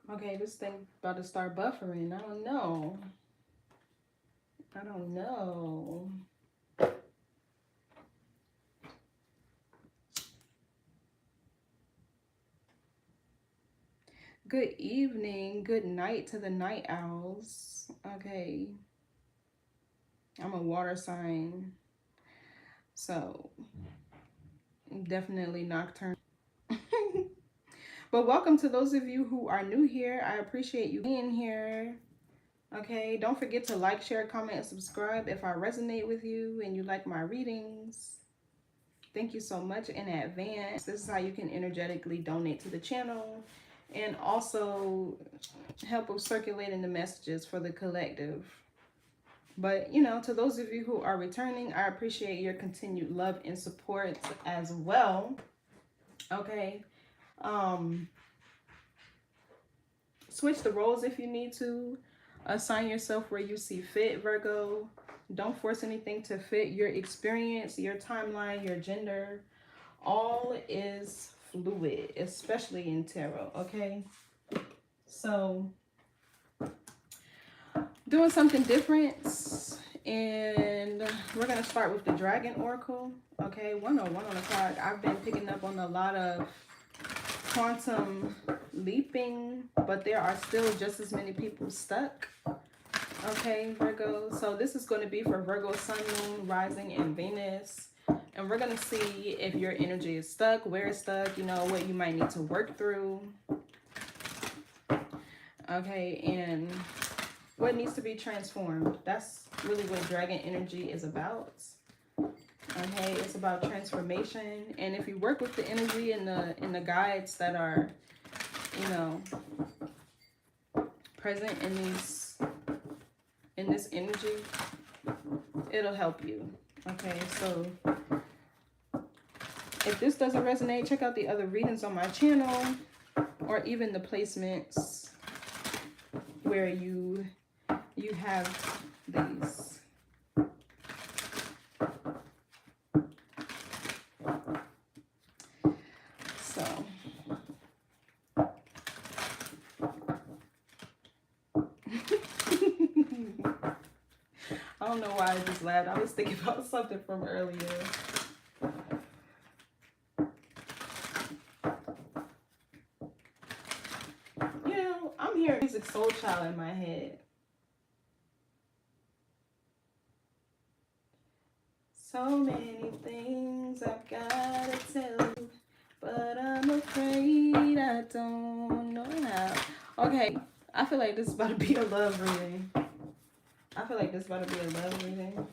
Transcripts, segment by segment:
Okay, this thing about to start buffering. I don't know. I don't know. Good evening, good night to the night owls. Okay, I'm a water sign, so definitely nocturnal. But welcome to those of you who are new here. I appreciate you being here. Okay, don't forget to like, share, comment, and subscribe if I resonate with you and you like my readings. Thank you so much in advance. This is how you can energetically donate to the channel and also help with circulating the messages for the collective. But, you know, to those of you who are returning, I appreciate your continued love and support as well. Okay. Switch the roles if you need to. Assign yourself where you see fit, Virgo. Don't force anything to fit your experience, your timeline, your gender. All is fluid, especially in tarot, okay? So, doing something different, and we're going to start with the Dragon Oracle, okay? 101 on the clock. I've been picking up on a lot of quantum leaping, but there are still just as many people stuck. Okay, Virgo. So this is going to be for Virgo, Sun, Moon, Rising, and Venus. And we're going to see if your energy is stuck, where it's stuck, you know, what you might need to work through. Okay, and what needs to be transformed. That's really what Dragon energy is about. Okay, it's about transformation. And if you work with the energy and the guides that are, you know, present in this energy, it'll help you. Okay, so if this doesn't resonate, check out the other readings on my channel, or even the placements where you have these. So I don't know why I just laughed. I was thinking about something from earlier. You know, I'm hearing music Soul Child in my head. So many things I've gotta tell you, but I'm afraid I don't know how. Okay, I feel like this is about to be a love reading. I feel like this is about to be a love reading.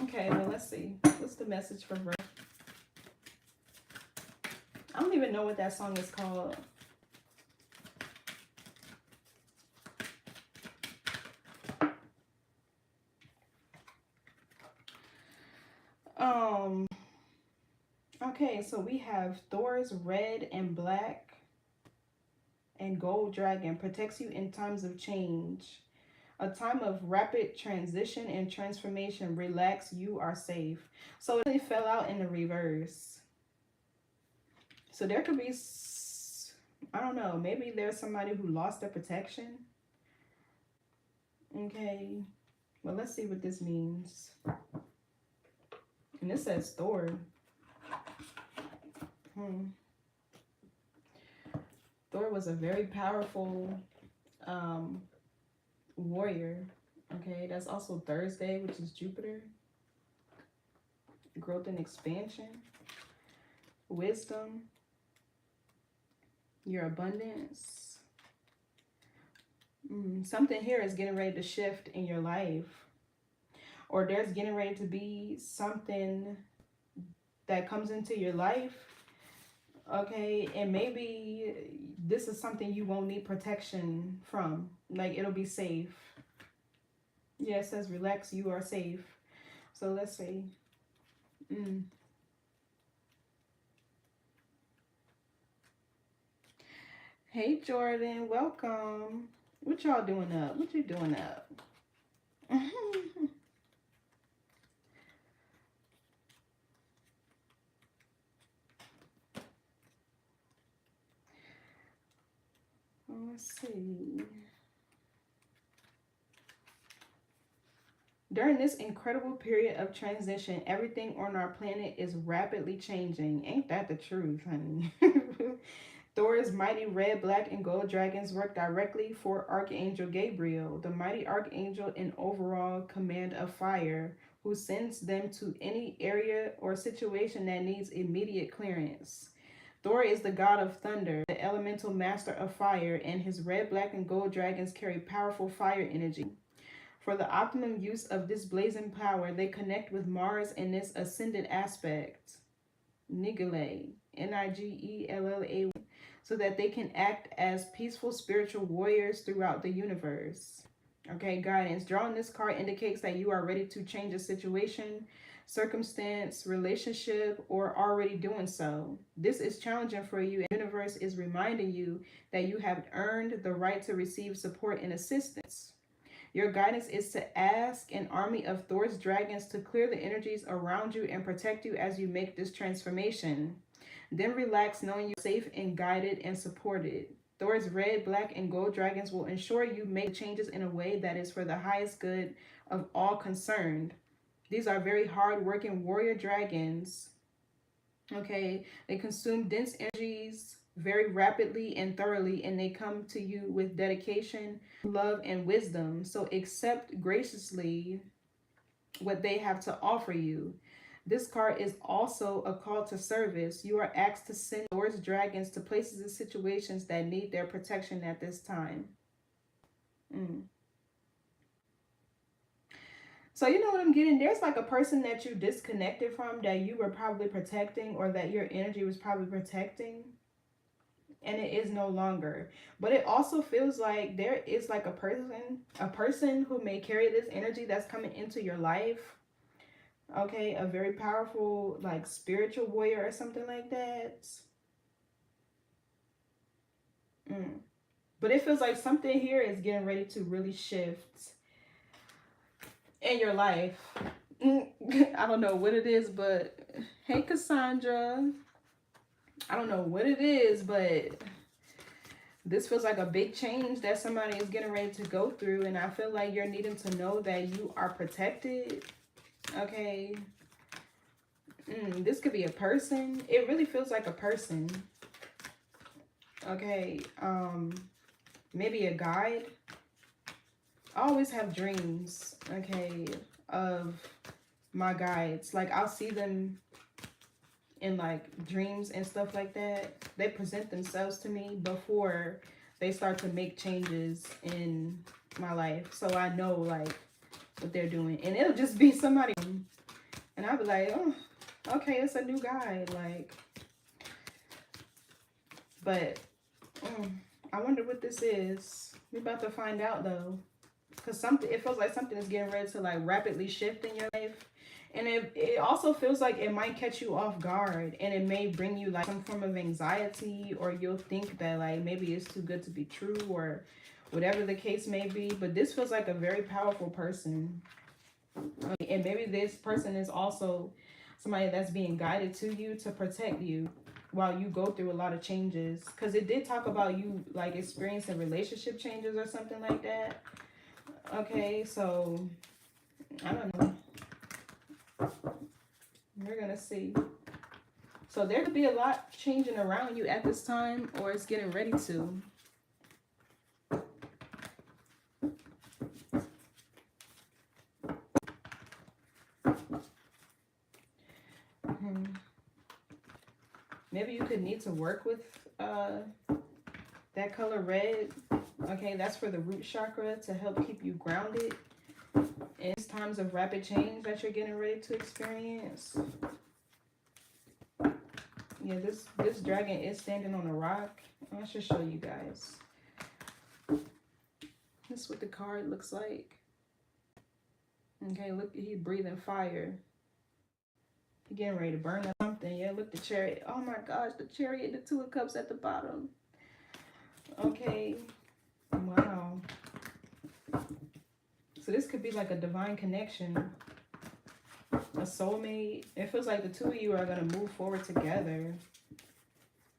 Okay, well, let's see. What's the message for Virgo? I don't even know what that song is called. Okay, so we have Thor's red and black and gold dragon protects you in times of change. A time of rapid transition and transformation. Relax, you are safe. So it really fell out in the reverse. So there could be, I don't know, maybe there's somebody who lost their protection. Okay, well, let's see what this means. And this says Thor. Thor was a very powerful warrior. Okay, that's also Thursday, which is Jupiter. Growth and expansion. Wisdom. Your abundance. Something here is getting ready to shift in your life. Or there's getting ready to be something that comes into your life. Okay, and maybe this is something you won't need protection from. Like, it'll be safe. Yeah, it says relax, you are safe. So let's see. Hey Jordan, welcome. What y'all doing up? What you doing up? Let's see. During this incredible period of transition, everything on our planet is rapidly changing. Ain't that the truth, honey? Thor's mighty red, black, and gold dragons work directly for Archangel Gabriel, the mighty archangel in overall command of fire, who sends them to any area or situation that needs immediate clearance. Thor is the god of thunder, the elemental master of fire, and his red, black, and gold dragons carry powerful fire energy. For the optimum use of this blazing power, they connect with Mars in this ascendant aspect, Nigella, Nigella, so that they can act as peaceful spiritual warriors throughout the universe. Okay, guidance. Drawing this card indicates that you are ready to change a situation, circumstance, relationship, or already doing so. This is challenging for you, and the universe is reminding you that you have earned the right to receive support and assistance. Your guidance is to ask an army of Thor's dragons to clear the energies around you and protect you as you make this transformation. Then relax, knowing you're safe and guided and supported. Thor's red, black, and gold dragons will ensure you make changes in a way that is for the highest good of all concerned. These are very hard-working warrior dragons. Okay, they consume dense energies very rapidly and thoroughly, and they come to you with dedication, love, and wisdom. So accept graciously what they have to offer you. This card is also a call to service. You are asked to send Thor's dragons to places and situations that need their protection at this time. So you know what I'm getting? There's like a person that you disconnected from that you were probably protecting, or that your energy was probably protecting, and it is no longer. But it also feels like there is like a person who may carry this energy that's coming into your life. Okay, a very powerful like spiritual warrior or something like that. But it feels like something here is getting ready to really shift in your life. I don't know what it is, but hey Cassandra, I don't know what it is, but this feels like a big change that somebody is getting ready to go through, and I feel like you're needing to know that you are protected. Okay, this could be a person. It really feels like a person. Okay, maybe a guide. I always have dreams, okay, of my guides. Like I'll see them in like dreams and stuff like that. They present themselves to me before they start to make changes in my life, so I know like what they're doing. And it'll just be somebody, and I'll be like, oh, okay, it's a new guy. Like, but I wonder what this is. We're about to find out though, because it feels like something is getting ready to like rapidly shift in your life. And it also feels like it might catch you off guard, and it may bring you like some form of anxiety, or you'll think that like maybe it's too good to be true, or whatever the case may be. But this feels like a very powerful person. And maybe this person is also somebody that's being guided to you to protect you while you go through a lot of changes. Because it did talk about you like experiencing relationship changes or something like that. Okay, so I don't know. We're gonna see. So there could be a lot changing around you at this time, or it's getting ready to. Maybe you could need to work with that color red. Okay, that's for the root chakra, to help keep you grounded in these times of rapid change that you're getting ready to experience. Yeah, this dragon is standing on a rock. I should show you guys. This is what the card looks like. Okay, look, he's breathing fire. He's getting ready to burn up something. Yeah, look, the chariot. Oh my gosh, the chariot, the two of cups at the bottom. Okay, wow. So this could be like a divine connection, a soulmate. It feels like the two of you are going to move forward together.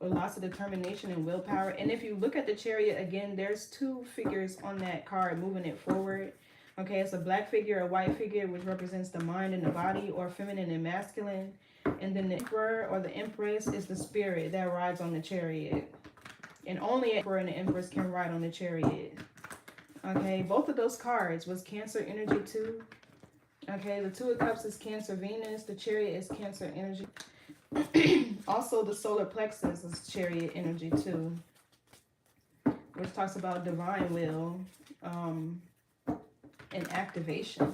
with lots of determination and willpower. And if you look at the Chariot again, there's two figures on that card moving it forward. Okay, it's a black figure, a white figure, which represents the mind and the body, or feminine and masculine. And then the Emperor or the Empress is the spirit that rides on the Chariot. And only the Emperor and the Empress can ride on the Chariot. Okay, both of those cards was Cancer energy too. Okay, the Two of Cups is Cancer Venus. The Chariot is Cancer energy. Also, the solar plexus is Chariot energy too, which talks about divine will and activation.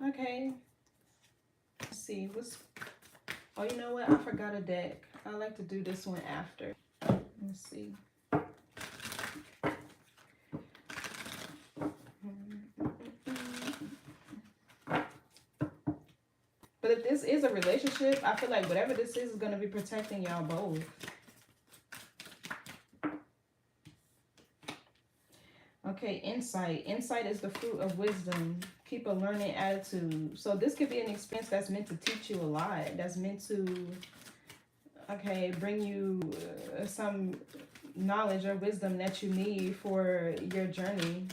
Okay, let's see. Oh, you know what? I forgot a deck. I like to do this one after. Let's see. But if this is a relationship, I feel like whatever this is going to be protecting y'all both. Okay, insight. Insight is the fruit of wisdom. Keep a learning attitude. So this could be an experience that's meant to teach you a lot. That's meant to, okay, bring you some knowledge or wisdom that you need for your journey.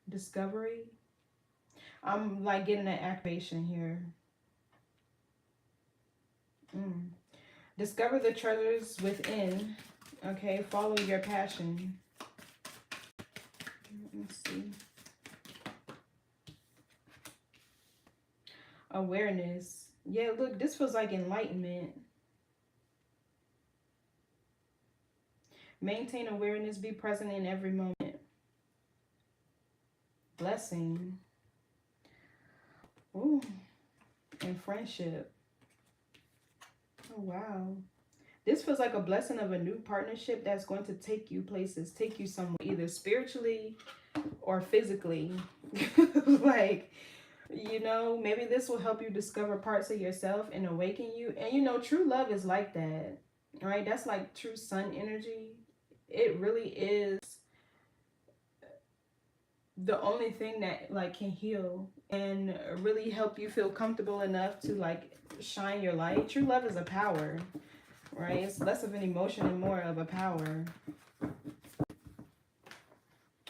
Discovery. I'm like getting an activation here. Discover the treasures within. Okay, follow your passion. Let's see. Awareness. Yeah, look, this feels like enlightenment. Maintain awareness. Be present in every moment. Blessing. Ooh. And friendship. Oh, wow. This feels like a blessing of a new partnership that's going to take you places, take you somewhere, either spiritually or physically. Like, you know, maybe this will help you discover parts of yourself and awaken you. And, you know, true love is like that, right? That's like true sun energy. It really is the only thing that like can heal and really help you feel comfortable enough to like shine your light. True love is a power, right? It's less of an emotion and more of a power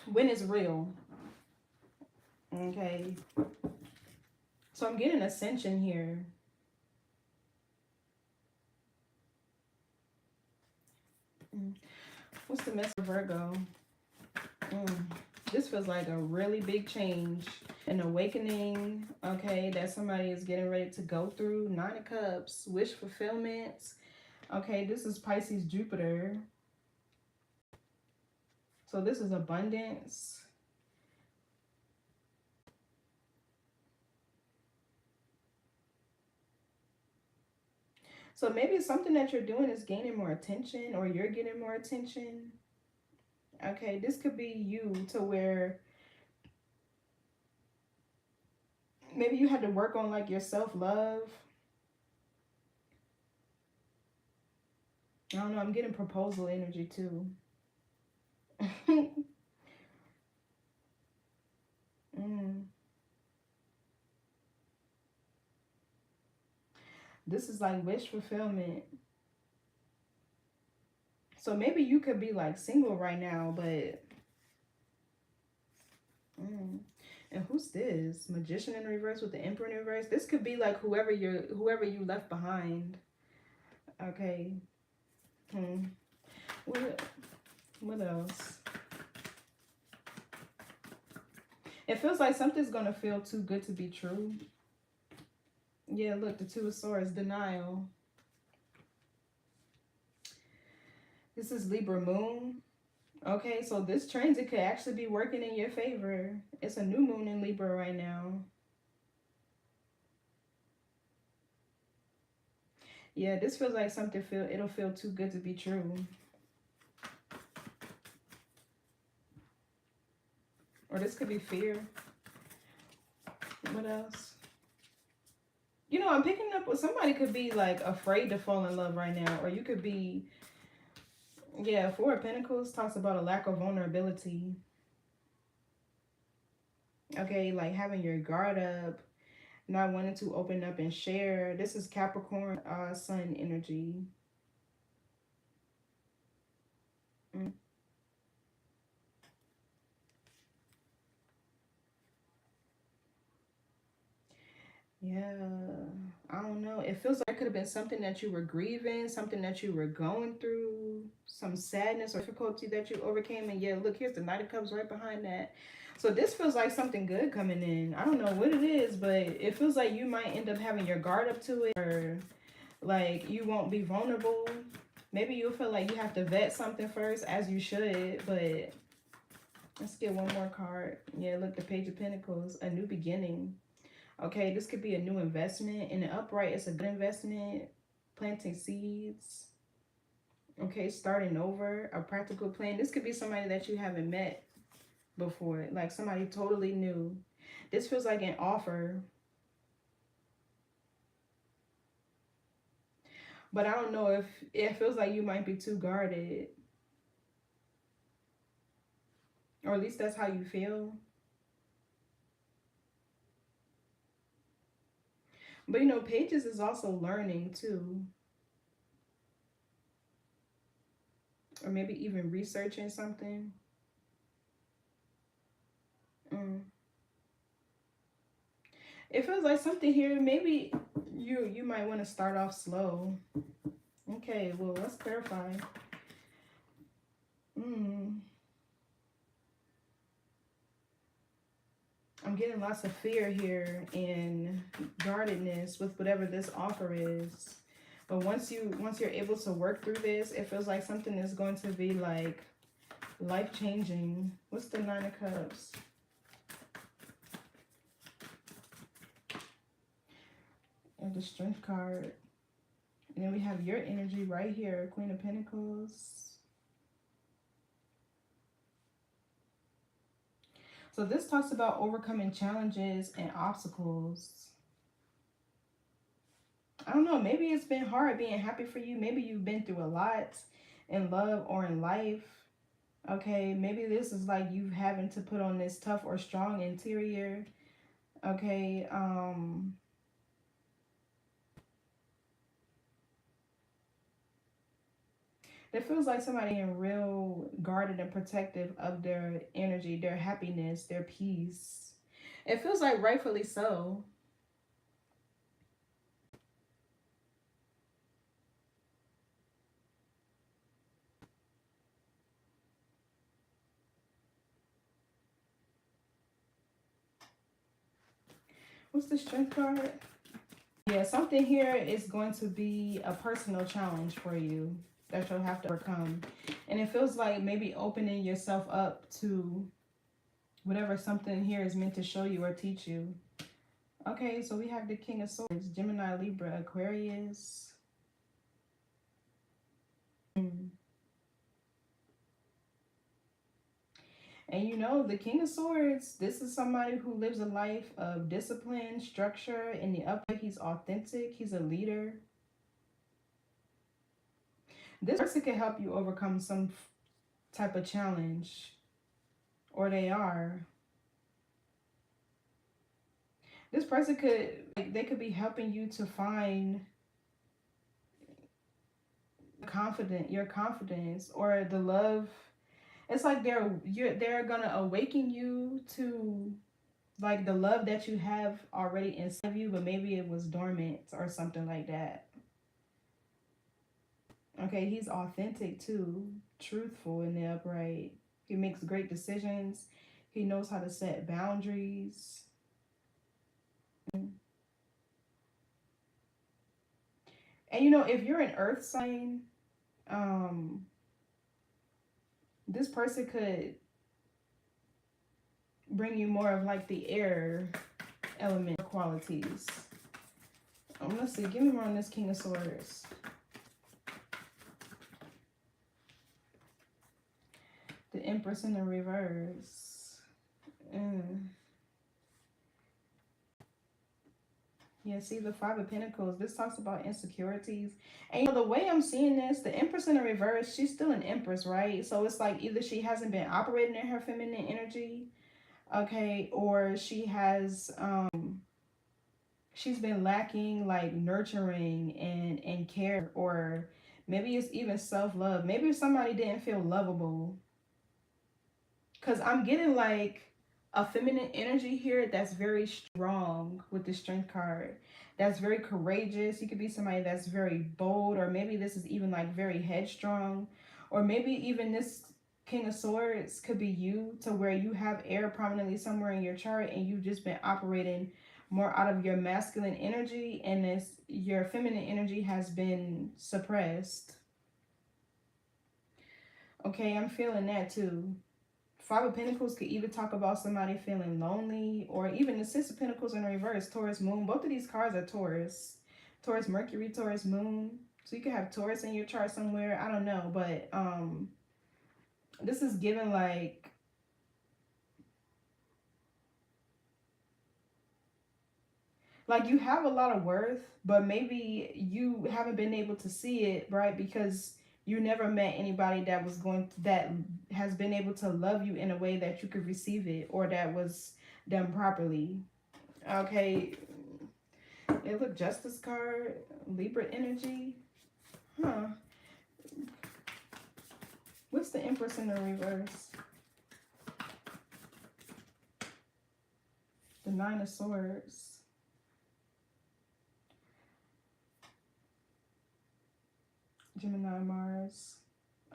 when it's real. Okay, so I'm getting ascension here. What's the message for Virgo? This feels like a really big change, an awakening, okay, that somebody is getting ready to go through. 9 of Cups, wish fulfillment. Okay, this is Pisces, Jupiter. So this is abundance. So maybe it's something that you're doing is gaining more attention, or you're getting more attention. Okay, this could be you to where maybe you had to work on like your self-love. I don't know, I'm getting proposal energy too. This is like wish fulfillment. So maybe you could be like single right now, but and who's this? Magician in reverse with the Emperor in reverse. This could be like whoever you left behind. Okay. What else? It feels like something's gonna feel too good to be true. Yeah, look, the Two of Swords, denial. This is Libra moon. Okay, so this transit could actually be working in your favor. It's a new moon in Libra right now. Yeah, this feels like something it'll feel too good to be true. Or this could be fear. What else? You know, I'm picking up with somebody could be like afraid to fall in love right now. Or you could be, yeah, Four of Pentacles talks about a lack of vulnerability. Okay, like having your guard up. not wanting to open up and share. This is Capricorn sun energy. Yeah, I don't know. It feels like it could have been something that you were grieving, something that you were going through, some sadness or difficulty that you overcame. And yeah, look, here's the Knight of Cups right behind that. So this feels like something good coming in. I don't know what it is, but it feels like you might end up having your guard up to it, or like you won't be vulnerable. Maybe you'll feel like you have to vet something first, as you should, but let's get one more card. Yeah, look, the Page of Pentacles, a new beginning. Okay, this could be a new investment. In the upright, it's a good investment. Planting seeds. Okay, starting over, a practical plan. This could be somebody that you haven't met before, like somebody totally new. This feels like an offer. But I don't know if it feels like you might be too guarded. Or at least that's how you feel. But you know, Pages is also learning too. Or maybe even researching something. It feels like something here, maybe you might want to start off slow. Okay, well, let's clarify. I'm getting lots of fear here and guardedness with whatever this offer is. But once you're able to work through this, it feels like something is going to be like life-changing. What's the Nine of Cups? And the Strength card. And then we have your energy right here, Queen of Pentacles. So this talks about overcoming challenges and obstacles. I don't know, maybe it's been hard being happy for you. Maybe you've been through a lot in love or in life. Okay, maybe this is like you having to put on this tough or strong interior. Okay, it feels like somebody in real guarded and protective of their energy, their happiness, their peace. It feels like rightfully so. What's the Strength card? Yeah, something here is going to be a personal challenge for you that you'll have to overcome. And it feels like maybe opening yourself up to whatever something here is meant to show you or teach you. Okay, so we have the King of Swords, Gemini, Libra, Aquarius. And you know, the King of Swords, this is somebody who lives a life of discipline, structure. In the upright, he's authentic. He's a leader. This person can help you overcome some type of challenge. Or they are. This person could, like, they could be helping you to find your confidence or the love. It's like they're gonna awaken you to like the love that you have already inside of you, but maybe it was dormant or something like that. Okay, he's authentic too, truthful in the upright. He makes great decisions. He knows how to set boundaries. And you know, if you're an earth sign, this person could bring you more of like the air element qualities. Let's see, give me more on this King of Swords. The Empress in the reverse. Yeah, see the Five of Pentacles. This talks about insecurities. And you know, the way I'm seeing this, the Empress in the reverse, she's still an Empress, right? So it's like either she hasn't been operating in her feminine energy, okay, or she has she's been lacking like nurturing and care, or maybe it's even self-love. Maybe somebody didn't feel lovable, because I'm getting like a feminine energy here that's very strong with the strength card. That's very courageous. You could be somebody that's very bold, or maybe this is even like very headstrong, or maybe even this King of Swords could be you, to where you have air prominently somewhere in your chart and you've just been operating more out of your masculine energy, and this your feminine energy has been suppressed. Okay, I'm feeling that too. Five of Pentacles could either talk about somebody feeling lonely, or even the Six of Pentacles in reverse, Taurus Moon. Both of these cards are Taurus. Taurus Mercury, Taurus Moon. So you could have Taurus in your chart somewhere. I don't know, but this is given like you have a lot of worth, but maybe you haven't been able to see it, right? Because you never met anybody that has been able to love you in a way that you could receive it, or that was done properly. Okay, it look Justice card, Libra energy. Huh. What's the Empress in the reverse? The Nine of Swords. Gemini, Mars.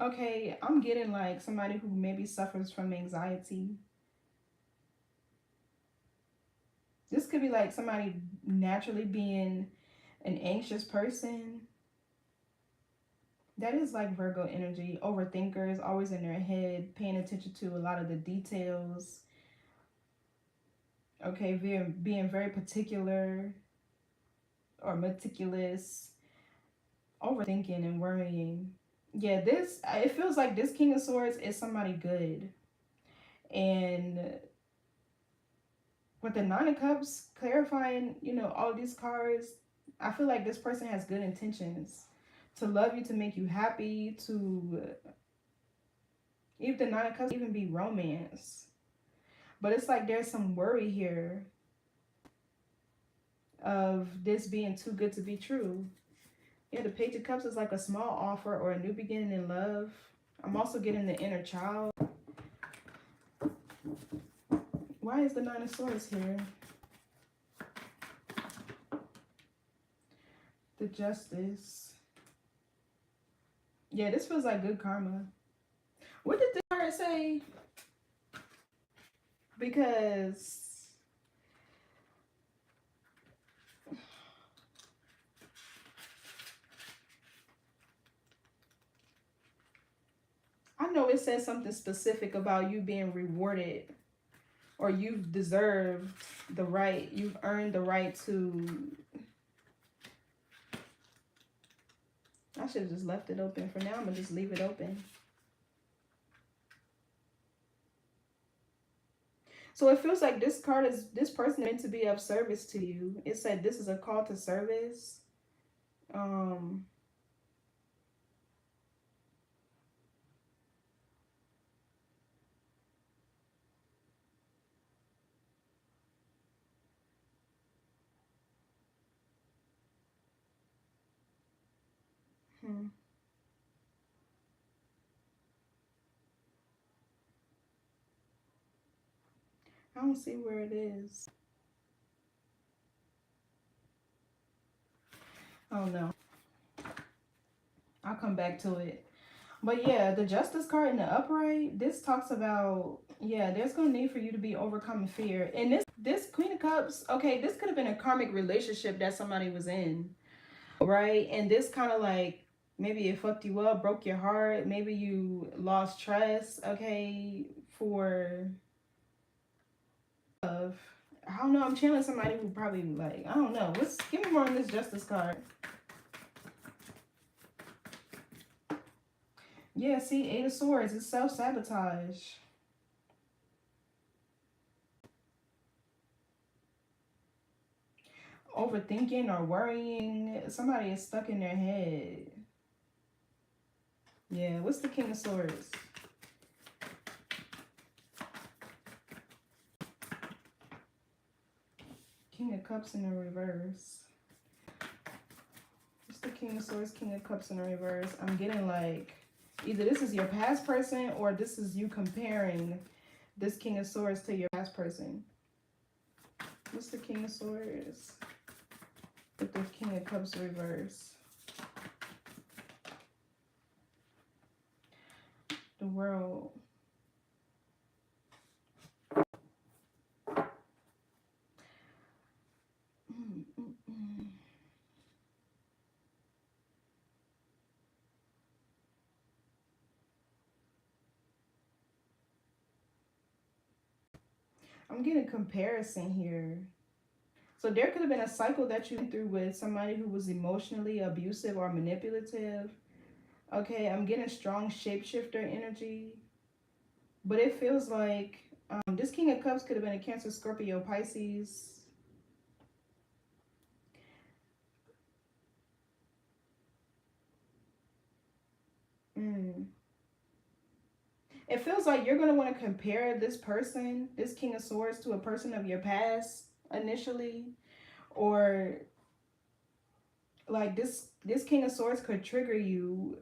Okay, I'm getting like somebody who maybe suffers from anxiety. This could be like somebody naturally being an anxious person. That is like Virgo energy. Overthinkers, always in their head, paying attention to a lot of the details. Okay, being very particular or meticulous. Overthinking and worrying. Yeah, it feels like this King of Swords is somebody good. And with the Nine of Cups clarifying, all these cards, I feel like this person has good intentions to love you, to make you happy, to even the Nine of Cups even be romance. But it's like there's some worry here of this being too good to be true. Yeah, the Page of Cups is like a small offer or a new beginning in love. I'm also getting the inner child. Why is the Nine of Swords here? The Justice. Yeah, this feels like good karma. What did this card say? Because I know it says something specific about you being rewarded, or you've deserved the right, you've earned the right to... I should have just left it open. For now, I'm going to just leave it open. So it feels like this person is meant to be of service to you. It said this is a call to service. I don't see where it is. Oh no. I'll come back to it. But yeah, the Justice card in the upright, this talks about, yeah, there's going to need for you to be overcoming fear. And this Queen of Cups, okay, this could have been a karmic relationship that somebody was in, right? And this kind of like, maybe it fucked you up, broke your heart. Maybe you lost trust, okay, for love. I don't know. I'm channeling somebody who probably like, I don't know. Give me more on this Justice card. Yeah, see, Eight of Swords is self-sabotage. Overthinking or worrying. Somebody is stuck in their head. Yeah, what's the King of Swords? King of Cups in the reverse. What's the King of Swords, King of Cups in the reverse? I'm getting like, either this is your past person or this is you comparing this King of Swords to your past person. What's the King of Swords with the King of Cups reverse? The World. I'm getting comparison here. So there could have been a cycle that you went through with somebody who was emotionally abusive or manipulative. Okay, I'm getting strong shapeshifter energy. But it feels like this King of Cups could have been a Cancer, Scorpio, Pisces. It feels like you're going to want to compare this person, this King of Swords, to a person of your past initially. Or like this King of Swords could trigger you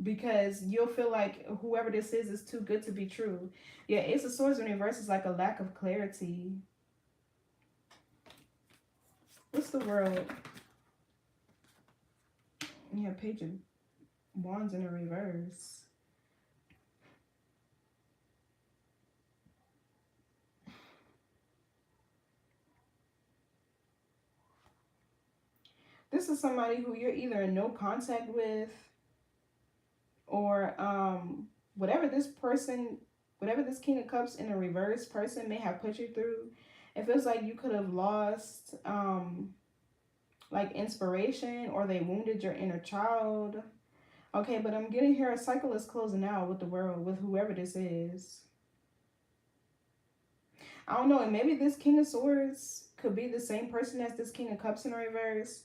because you'll feel like whoever this is too good to be true. Yeah, Ace of Swords in reverse is like a lack of clarity. What's the World? Yeah, Page of Wands in a reverse. This is somebody who you're either in no contact with, or whatever this person, whatever this King of Cups in a reverse person may have put you through. It feels like you could have lost like inspiration, or they wounded your inner child. Okay, but I'm getting here a cycle is closing out with the World, with whoever this is. I don't know, and maybe this King of Swords could be the same person as this King of Cups in reverse.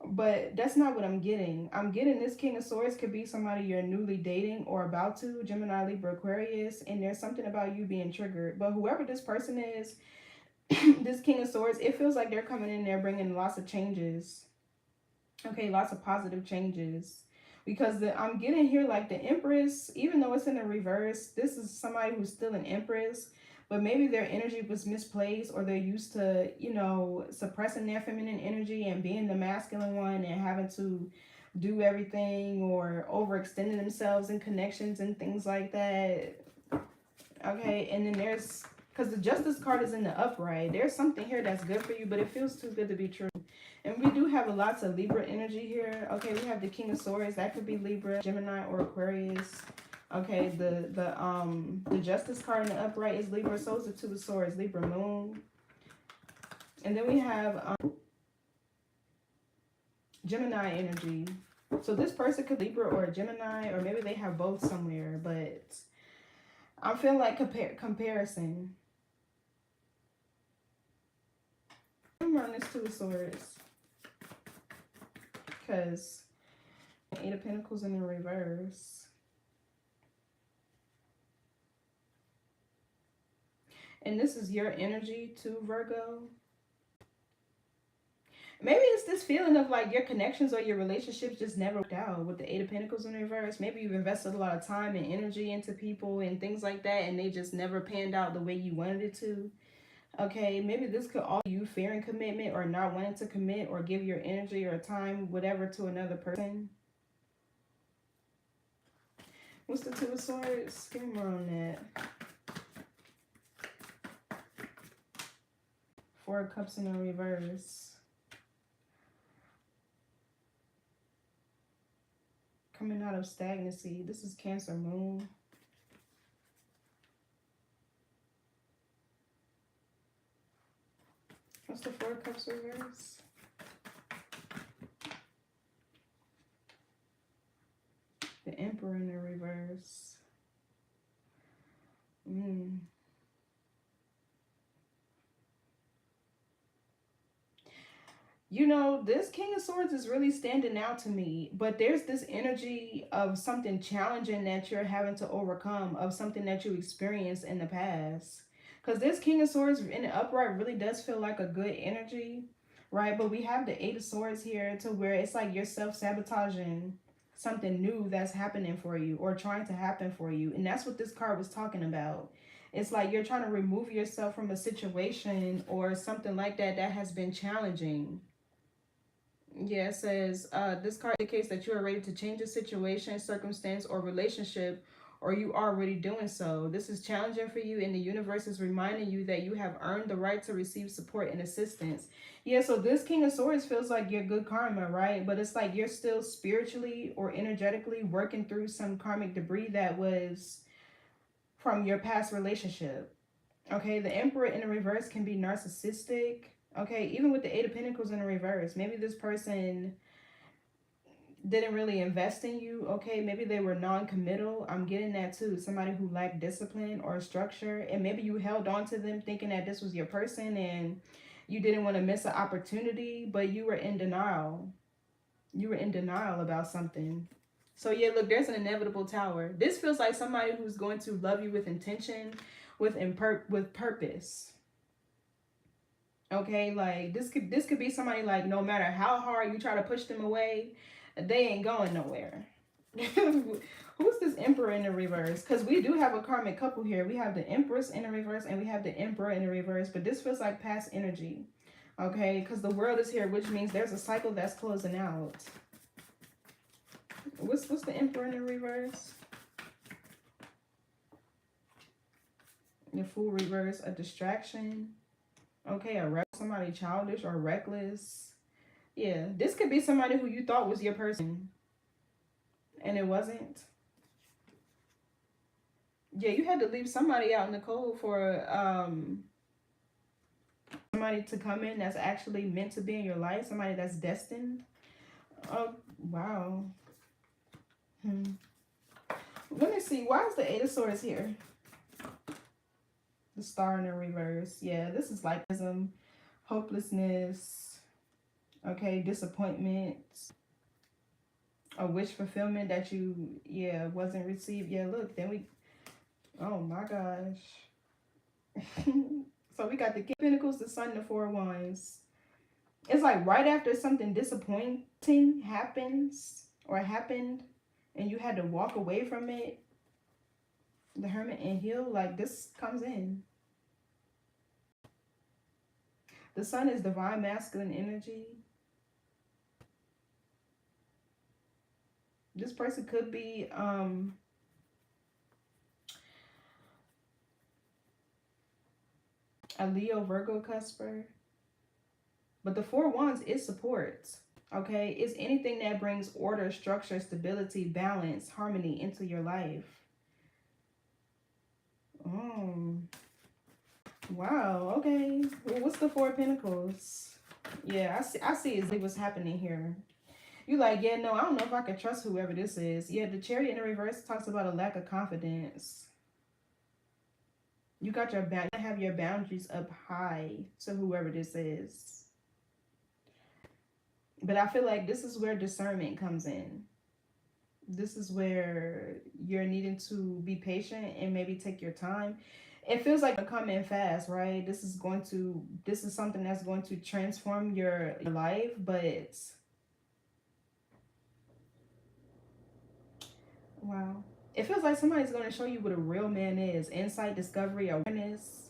But that's not what I'm getting. I'm getting this King of Swords could be somebody you're newly dating or about to, Gemini, Libra, Aquarius, and there's something about you being triggered. But whoever this person is, this King of Swords, it feels like they're coming in there bringing lots of changes. Okay, lots of positive changes. Because I'm getting here like the Empress, even though it's in the reverse, this is somebody who's still an Empress. But maybe their energy was misplaced, or they're used to, you know, suppressing their feminine energy and being the masculine one and having to do everything, or overextending themselves in connections and things like that. Okay, and then there's, because the Justice card is in the upright, there's something here that's good for you, but it feels too good to be true. And we do have lots of Libra energy here. Okay, we have the King of Swords. That could be Libra, Gemini, or Aquarius. Okay, the Justice card in the upright is Libra. So is the Two of Swords, Libra Moon. And then we have Gemini energy. So this person could be Libra or a Gemini, or maybe they have both somewhere. But I'm feeling like comparison. I'm on this Two of Swords. Because Eight of Pentacles in the reverse. And this is your energy too, Virgo. Maybe it's this feeling of like your connections or your relationships just never worked out with the Eight of Pentacles in reverse. Maybe you've invested a lot of time and energy into people and things like that, and they just never panned out the way you wanted it to. Okay, maybe this could all be you fearing commitment, or not wanting to commit or give your energy or time, whatever, to another person. What's the Two of Swords? Give me more on that. Four of Cups in the reverse. Coming out of stagnancy. This is Cancer Moon. What's the Four of Cups reverse? The Emperor in the reverse. You know, this King of Swords is really standing out to me, but there's this energy of something challenging that you're having to overcome, of something that you experienced in the past. Because this King of Swords in the upright really does feel like a good energy, right? But we have the Eight of Swords here to where it's like you're self-sabotaging something new that's happening for you or trying to happen for you. And that's what this card was talking about. It's like you're trying to remove yourself from a situation or something like that that has been challenging. Yeah, it says this card indicates that you are ready to change a situation, circumstance, or relationship, or you are already doing so. This is challenging for you, and the universe is reminding you that you have earned the right to receive support and assistance. Yeah, so this King of Swords feels like your good karma, right? But it's like you're still spiritually or energetically working through some karmic debris that was from your past relationship. Okay, the Emperor in the reverse can be narcissistic. Okay, even with the Eight of Pentacles in the reverse, maybe this person didn't really invest in you. Okay, maybe they were non-committal. I'm getting that too. Somebody who lacked discipline or structure, and maybe you held on to them thinking that this was your person and you didn't want to miss an opportunity, but you were in denial. You were in denial about something. So yeah, look, there's an inevitable tower. This feels like somebody who's going to love you with intention, with purpose. Okay, like this could be somebody like no matter how hard you try to push them away, they ain't going nowhere. Who's this Emperor in the reverse? Because we do have a karmic couple here. We have the Empress in the reverse and we have the Emperor in the reverse. But this feels like past energy. Okay, because the World is here, which means there's a cycle that's closing out. What's the Emperor in the reverse? The Fool reverse, a distraction. Okay, somebody childish or reckless. Yeah, this could be somebody who you thought was your person and it wasn't. Yeah, you had to leave somebody out in the cold for somebody to come in that's actually meant to be in your life, somebody that's destined. Oh, wow. Let me see. Why is the Eight of Swords here? The Star in the reverse. Yeah, this is like hopelessness. Okay, disappointment. A wish fulfillment that you, wasn't received. Yeah, look, then we, oh my gosh. So we got the King of Pentacles, the Sun, and the Four of Wands. It's like right after something disappointing happens or happened and you had to walk away from it, the Hermit and heal, like this comes in. The Sun is divine masculine energy. This person could be a Leo Virgo cusper. But the Four of Wands is support. Okay, it's anything that brings order, structure, stability, balance, harmony into your life. Oh, wow. Okay, well, what's the Four of Pentacles? Yeah, I see exactly what's happening here. You like, yeah, no, I don't know if I can trust whoever this is. Yeah, the Chariot in the reverse talks about a lack of confidence. You got you have your boundaries up high to whoever this is. But I feel like this is where discernment comes in. This is where you're needing to be patient and maybe take your time. It feels like it'll come in fast, right? This is something that's going to transform your life, but wow. It feels like somebody's going to show you what a real man is. Insight, discovery, awareness.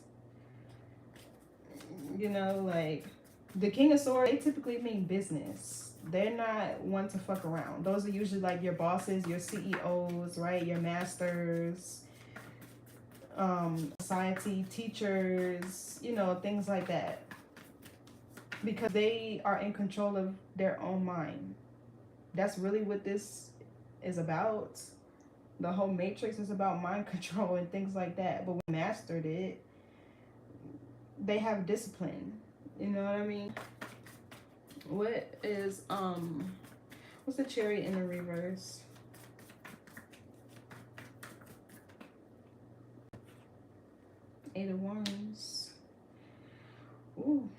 You know, like the King of Swords, they typically mean business. They're not one to fuck around. Those are usually like your bosses, your CEOs, right? Your masters, society, teachers, you know, things like that. Because they are in control of their own mind. That's really what this is about. The whole Matrix is about mind control and things like that. But when they mastered it, they have discipline. You know what I mean? What is what's the Chariot in the reverse? Eight of Wands. Ooh.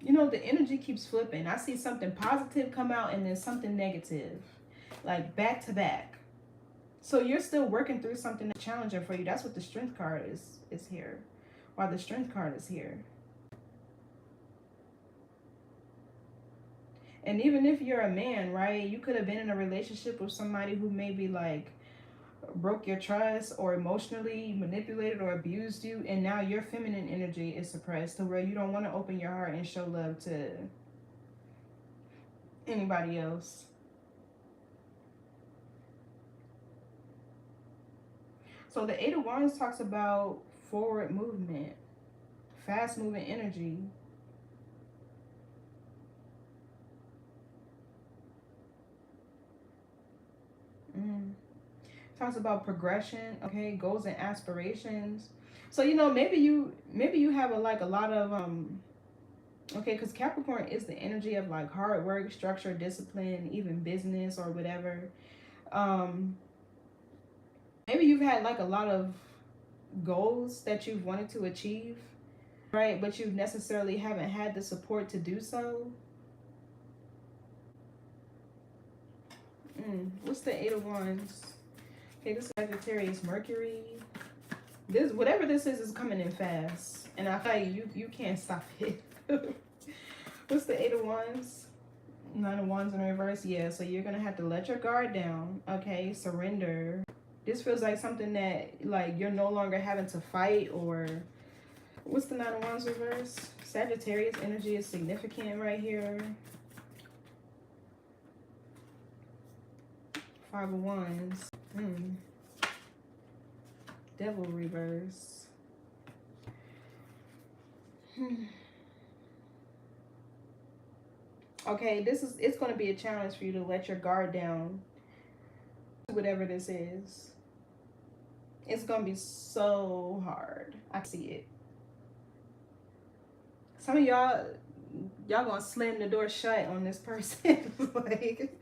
You know, the energy keeps flipping. I see something positive come out and then something negative. Like back to back. So you're still working through something that's challenging for you. That's what the Strength card is here. Why the Strength card is here. And even if you're a man, right, you could have been in a relationship with somebody who maybe like broke your trust or emotionally manipulated or abused you, and now your feminine energy is suppressed to where you don't want to open your heart and show love to anybody else. So the Eight of Wands talks about forward movement, fast moving energy. Talks about progression, okay, goals and aspirations. So you know, maybe you have a lot of okay, because Capricorn is the energy of like hard work, structure, discipline, even business or whatever. Maybe you've had like a lot of goals that you've wanted to achieve, right, but you necessarily haven't had the support to do so. What's the Eight of Wands? Okay, this is Sagittarius, Mercury. This, whatever this is coming in fast, and I feel like you can't stop it. What's the Eight of Wands? Nine of Wands in reverse. Yeah, so you're gonna have to let your guard down. Okay, surrender. This feels like something that like you're no longer having to fight. Or what's the Nine of Wands reverse? Sagittarius energy is significant right here. Five of Wands. Devil reverse. Okay, it's going to be a challenge for you to let your guard down. Whatever this is, it's going to be so hard. I see it. Some of y'all going to slam the door shut on this person. Like,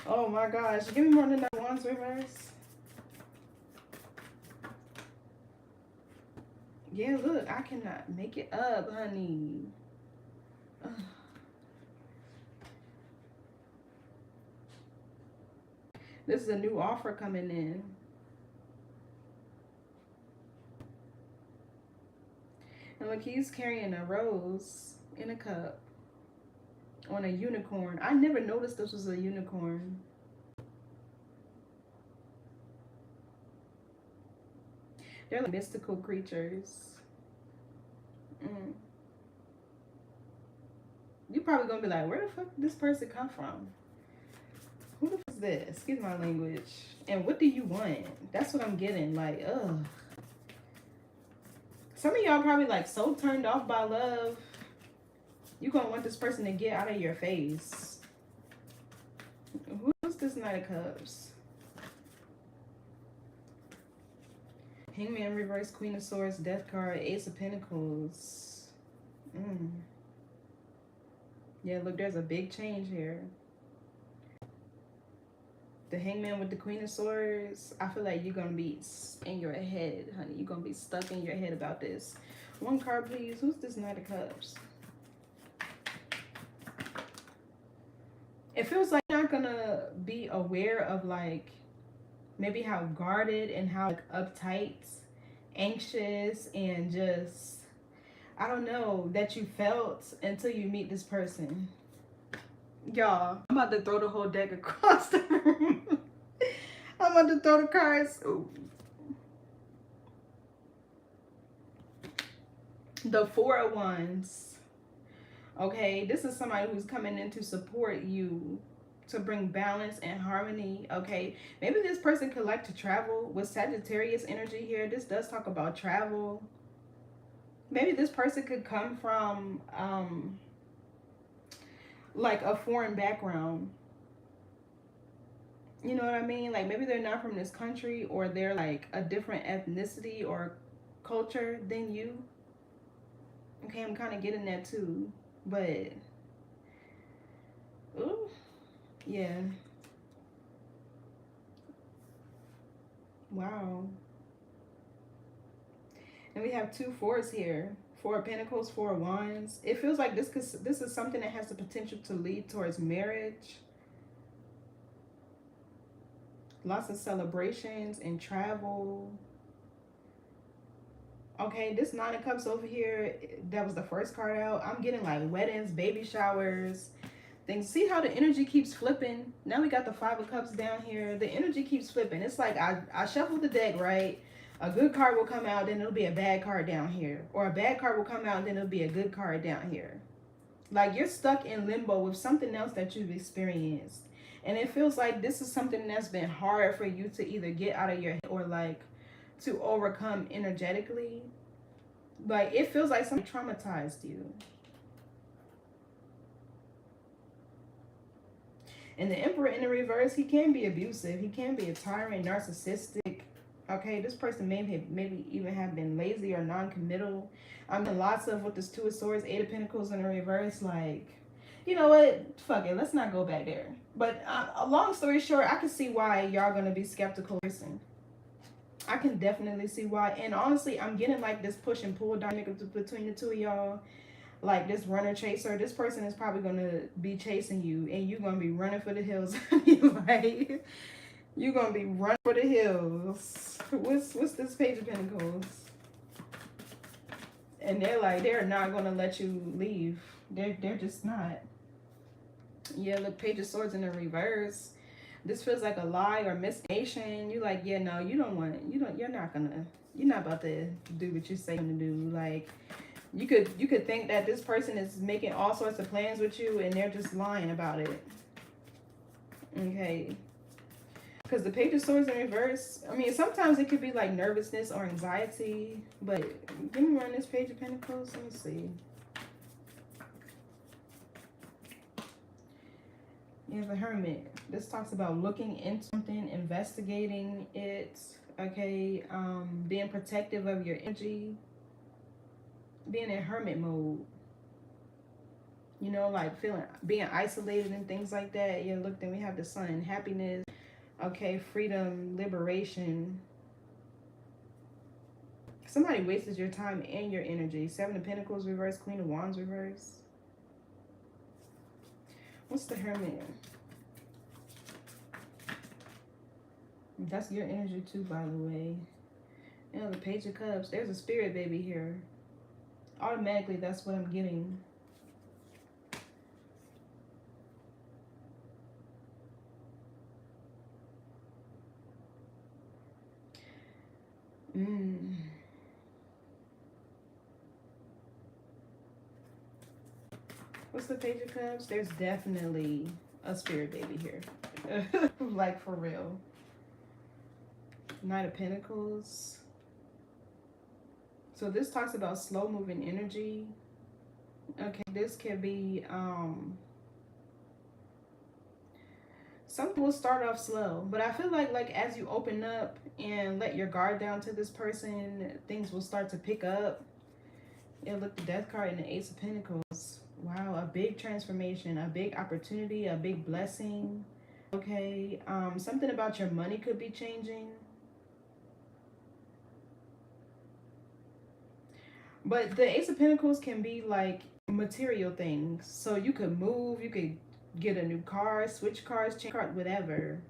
oh my gosh. Give me more than that. Wands reverse. Yeah, look, I cannot make it up, honey. Ugh. This is a new offer coming in. And look, he's carrying a rose in a cup on a unicorn. I never noticed this was a unicorn. They're like mystical creatures. You're probably gonna be like, where the fuck did this person come from? Who the fuck is this? Excuse my language. And what do you want? That's what I'm getting. Like, ugh. Some of y'all probably like so turned off by love. You're gonna want this person to get out of your face. Who's this Knight of Cups? Hangman reverse, Queen of Swords, Death card, Ace of Pentacles. Yeah, look, there's a big change here. The Hangman with the Queen of Swords, I feel like you're going to be in your head, honey. You're going to be stuck in your head about this. One card, please. Who's this Knight of Cups? It feels like you're not going to be aware of, like, maybe how guarded and how like, uptight, anxious, and just, I don't know, that you felt until you meet this person. Y'all, I'm about to throw the whole deck across the room. I'm about to throw the cards. Ooh. The Four of Wands. Okay, this is somebody who's coming in to support you, to bring balance and harmony. Okay, maybe this person could like to travel. With Sagittarius energy here, this does talk about travel. Maybe this person could come from like a foreign background. You know what I mean? Like maybe they're not from this country, or they're like a different ethnicity or culture than you. Okay, I'm kind of getting that too. But ooh, yeah. Wow. And we have two fours here. Four of Pentacles, Four of Wands. It feels like this is something that has the potential to lead towards marriage. Lots of celebrations and travel. Okay, this Nine of Cups over here, that was the first card out. I'm getting like weddings, baby showers, things. See how the energy keeps flipping? Now we got the Five of Cups down here. The energy keeps flipping. It's like I shuffled the deck, right? A good card will come out, then it'll be a bad card down here. Or a bad card will come out, then it'll be a good card down here. Like you're stuck in limbo with something else that you've experienced. And it feels like this is something that's been hard for you to either get out of your head or like to overcome energetically. Like it feels like something traumatized you. And the Emperor in the reverse, he can be abusive. He can be a tyrant, narcissistic. Okay, this person maybe even have been lazy or non-committal. I mean, lots of with this Two of Swords, Eight of Pentacles in the reverse. Like, you know what? Fuck it. Let's not go back there. But a long story short, I can see why y'all gonna be skeptical person. I can definitely see why. And honestly, I'm getting like this push and pull dynamic between the two of y'all. Like this runner chaser, this person is probably going to be chasing you and you're going to be running for the hills. Like, you're going to be running for the hills. What's this Page of Pentacles? And they're like, they're not going to let you leave. They're just not. Yeah, look, Page of Swords in the reverse. This feels like a lie or misnation. You like, yeah, no, you're not about to do what you say you're going to do. Like, you could think that this person is making all sorts of plans with you and they're just lying about it. Okay. Because the Page of Swords in reverse, I mean, sometimes it could be like nervousness or anxiety. But let me run this Page of Pentacles. Let me see. Yeah, the Hermit. This talks about looking into something, investigating it. Okay. Being protective of your energy. Being in hermit mode, you know, like being isolated and things like that. Yeah, look, then we have the Sun, happiness, okay, freedom, liberation. Somebody wastes your time and your energy. Seven of Pentacles reverse, Queen of Wands reverse. What's the Hermit? That's your energy too, by the way. You know, the Page of Cups. There's a spirit baby here. Automatically, that's what I'm getting. What's the Page of Cups? There's definitely a spirit baby here. Like, for real. Knight of Pentacles. So this talks about slow moving energy. Okay, this could be something will start off slow, but I feel like as you open up and let your guard down to this person, things will start to pick up. Yeah, look, the Death card and the Ace of Pentacles. Wow, a big transformation, a big opportunity, a big blessing. Okay, something about your money could be changing. But the Ace of Pentacles can be like material things. So you could move, you could get a new car, switch cars, change cars, whatever.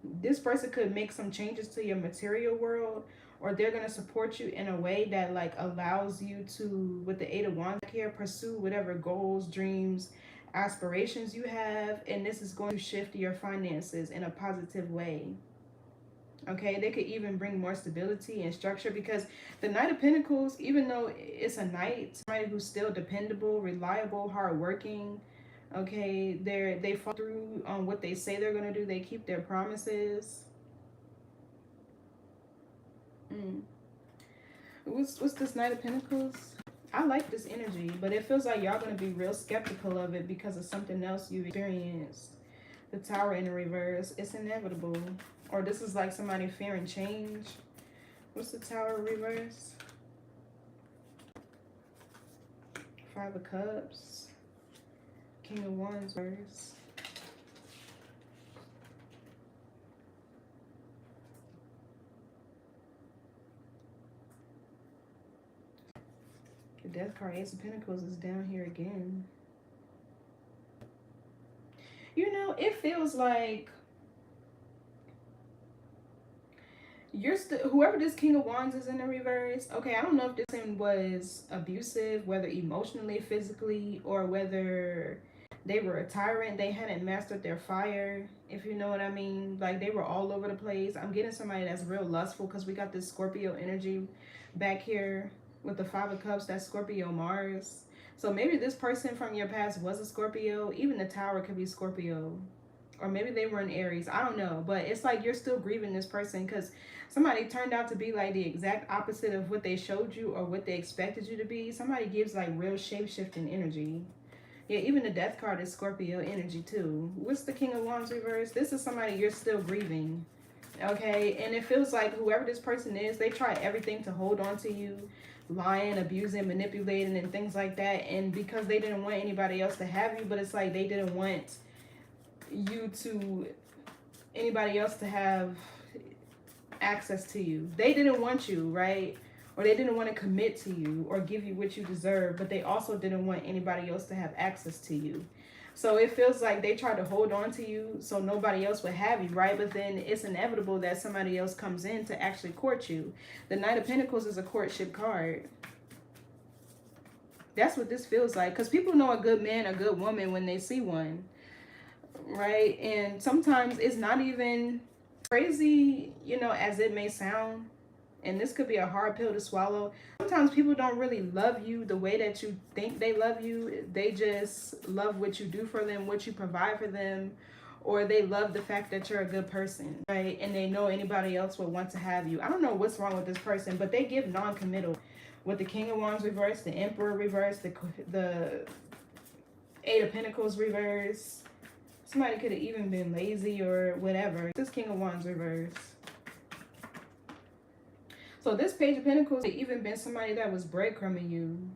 This person could make some changes to your material world, or they're going to support you in a way that like allows you to, with the Eight of Wands here, pursue whatever goals, dreams, aspirations you have. And this is going to shift your finances in a positive way. Okay, they could even bring more stability and structure, because the Knight of Pentacles, even though it's a knight, somebody who's still dependable, reliable, hardworking, okay, they follow through on what they say they're going to do. They keep their promises. What's this Knight of Pentacles? I like this energy, but it feels like y'all going to be real skeptical of it because of something else you experienced. The Tower in the reverse. It's inevitable. Or this is like somebody fearing change. What's the Tower reverse? Five of Cups. King of Wands reverse. The Death card, Ace of Pentacles, is down here again. You know, it feels like you're still, whoever this King of Wands is in the reverse, okay, I don't know if this person was abusive, whether emotionally, physically, or whether they were a tyrant. They hadn't mastered their fire, if you know what I mean. Like, they were all over the place. I'm getting somebody that's real lustful, because we got this Scorpio energy back here with the Five of Cups. That's Scorpio Mars. So maybe this person from your past was a Scorpio. Even the Tower could be Scorpio. Or maybe they were in Aries. I don't know. But it's like you're still grieving this person, because somebody turned out to be like the exact opposite of what they showed you or what they expected you to be. Somebody gives like real shape-shifting energy. Yeah, even the Death card is Scorpio energy too. What's the King of Wands reverse? This is somebody you're still grieving. Okay, and it feels like whoever this person is, they try everything to hold on to you, lying, abusing, manipulating, and things like that. And because they didn't want anybody else to have you, but it's like they didn't want you to, anybody else to have access to you. They didn't want you, right? Or they didn't want to commit to you or give you what you deserve, but they also didn't want anybody else to have access to you. So it feels like they tried to hold on to you so nobody else would have you, right? But then it's inevitable that somebody else comes in to actually court you. The Knight of Pentacles is a courtship card. That's what this feels like, because people know a good man, a good woman when they see one, right? And sometimes it's not even crazy, you know, as it may sound. And this could be a hard pill to swallow. Sometimes people don't really love you the way that you think they love you. They just love what you do for them, what you provide for them, or they love the fact that you're a good person, right? And they know anybody else would want to have you. I don't know what's wrong with this person, but they give non-committal. With the King of Wands reverse, the Emperor reverse, the Eight of Pentacles reverse. Somebody could have even been lazy or whatever. This King of Wands reverse. So this Page of Pentacles could even been somebody that was breadcrumbing you.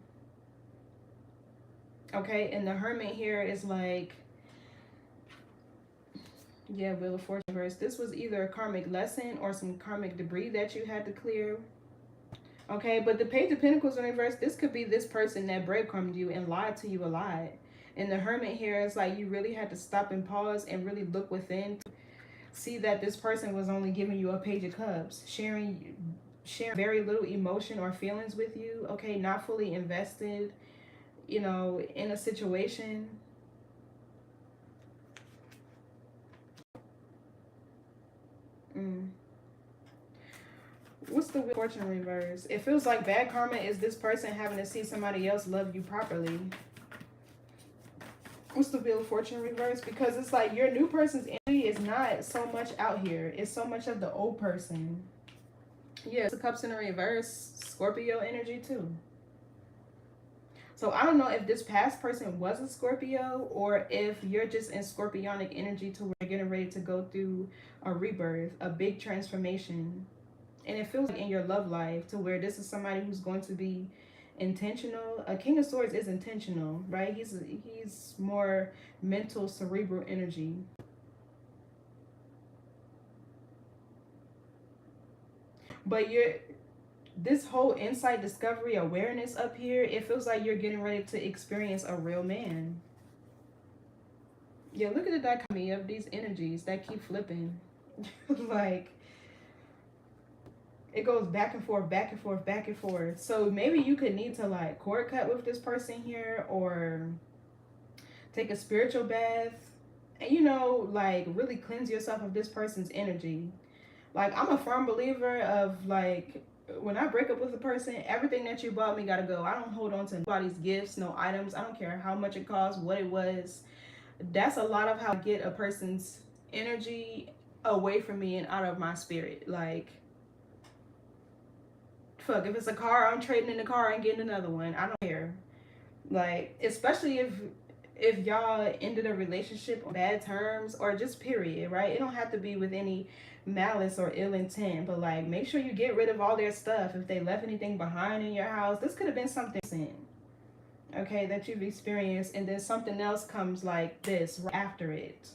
Okay, and the Hermit here is like, yeah, Wheel of Fortune reverse. This was either a karmic lesson or some karmic debris that you had to clear. Okay, but the Page of Pentacles in reverse, this could be this person that breadcrumbed you and lied to you a lot. And the Hermit here is like you really had to stop and pause and really look within to see that this person was only giving you a Page of Cups, sharing very little emotion or feelings with you, okay, not fully invested, you know, in a situation. What's the Wheel of Fortune reverse? It feels like bad karma is this person having to see somebody else love you properly. What's the Wheel of Fortune reverse? Because it's like your new person's energy is not so much out here. It's so much of the old person. Yeah, the Cups in the reverse, Scorpio energy too. So I don't know if this past person was a Scorpio or if you're just in Scorpionic energy to where you're getting ready to go through a rebirth, a big transformation. And it feels like in your love life to where this is somebody who's going to be intentional. A King of Swords is intentional, right? He's more mental, cerebral energy. But this whole insight, discovery, awareness up here, it feels like you're getting ready to experience a real man. Yeah, look at the dichotomy of these energies that keep flipping. Like, it goes back and forth, back and forth, back and forth. So maybe you could need to like cord cut with this person here, or take a spiritual bath and, you know, like really cleanse yourself of this person's energy. Like, I'm a firm believer of like, when I break up with a person, everything that you bought me gotta go. I don't hold on to nobody's gifts, no items. I don't care how much it cost, what it was. That's a lot of how I get a person's energy away from me and out of my spirit. Like, fuck, if it's a car, I'm trading in the car and getting another one. I don't care. Like, especially if y'all ended a relationship on bad terms or just period, right? It don't have to be with any malice or ill intent, but like, make sure you get rid of all their stuff. If they left anything behind in your house, this could have been something, okay, that you've experienced, and then something else comes like this right after it.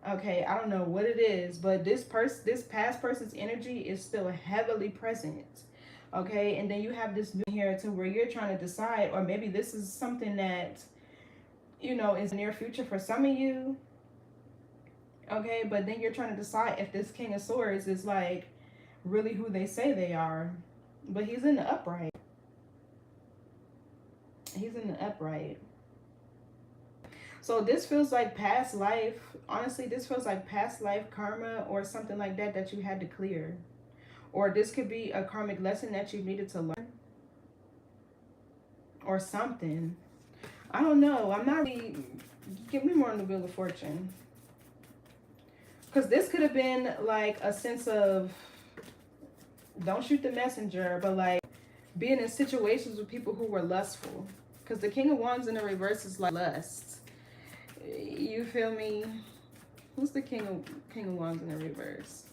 Okay, I don't know what it is, but this past person's energy is still heavily present. Okay, and then you have this new here to where you're trying to decide, or maybe this is something that, you know, is near future for some of you. Okay, but then you're trying to decide if this King of Swords is like really who they say they are. But he's in the upright. He's in the upright. So this feels like past life. Honestly, this feels like past life karma or something like that that you had to clear. Or this could be a karmic lesson that you needed to learn. Or something. I don't know. I'm not really... Give me more on the Wheel of Fortune. Because this could have been like a sense of... Don't shoot the messenger. But like being in situations with people who were lustful. Because the King of Wands in the reverse is like lust. You feel me? Who's the King of Wands in the reverse?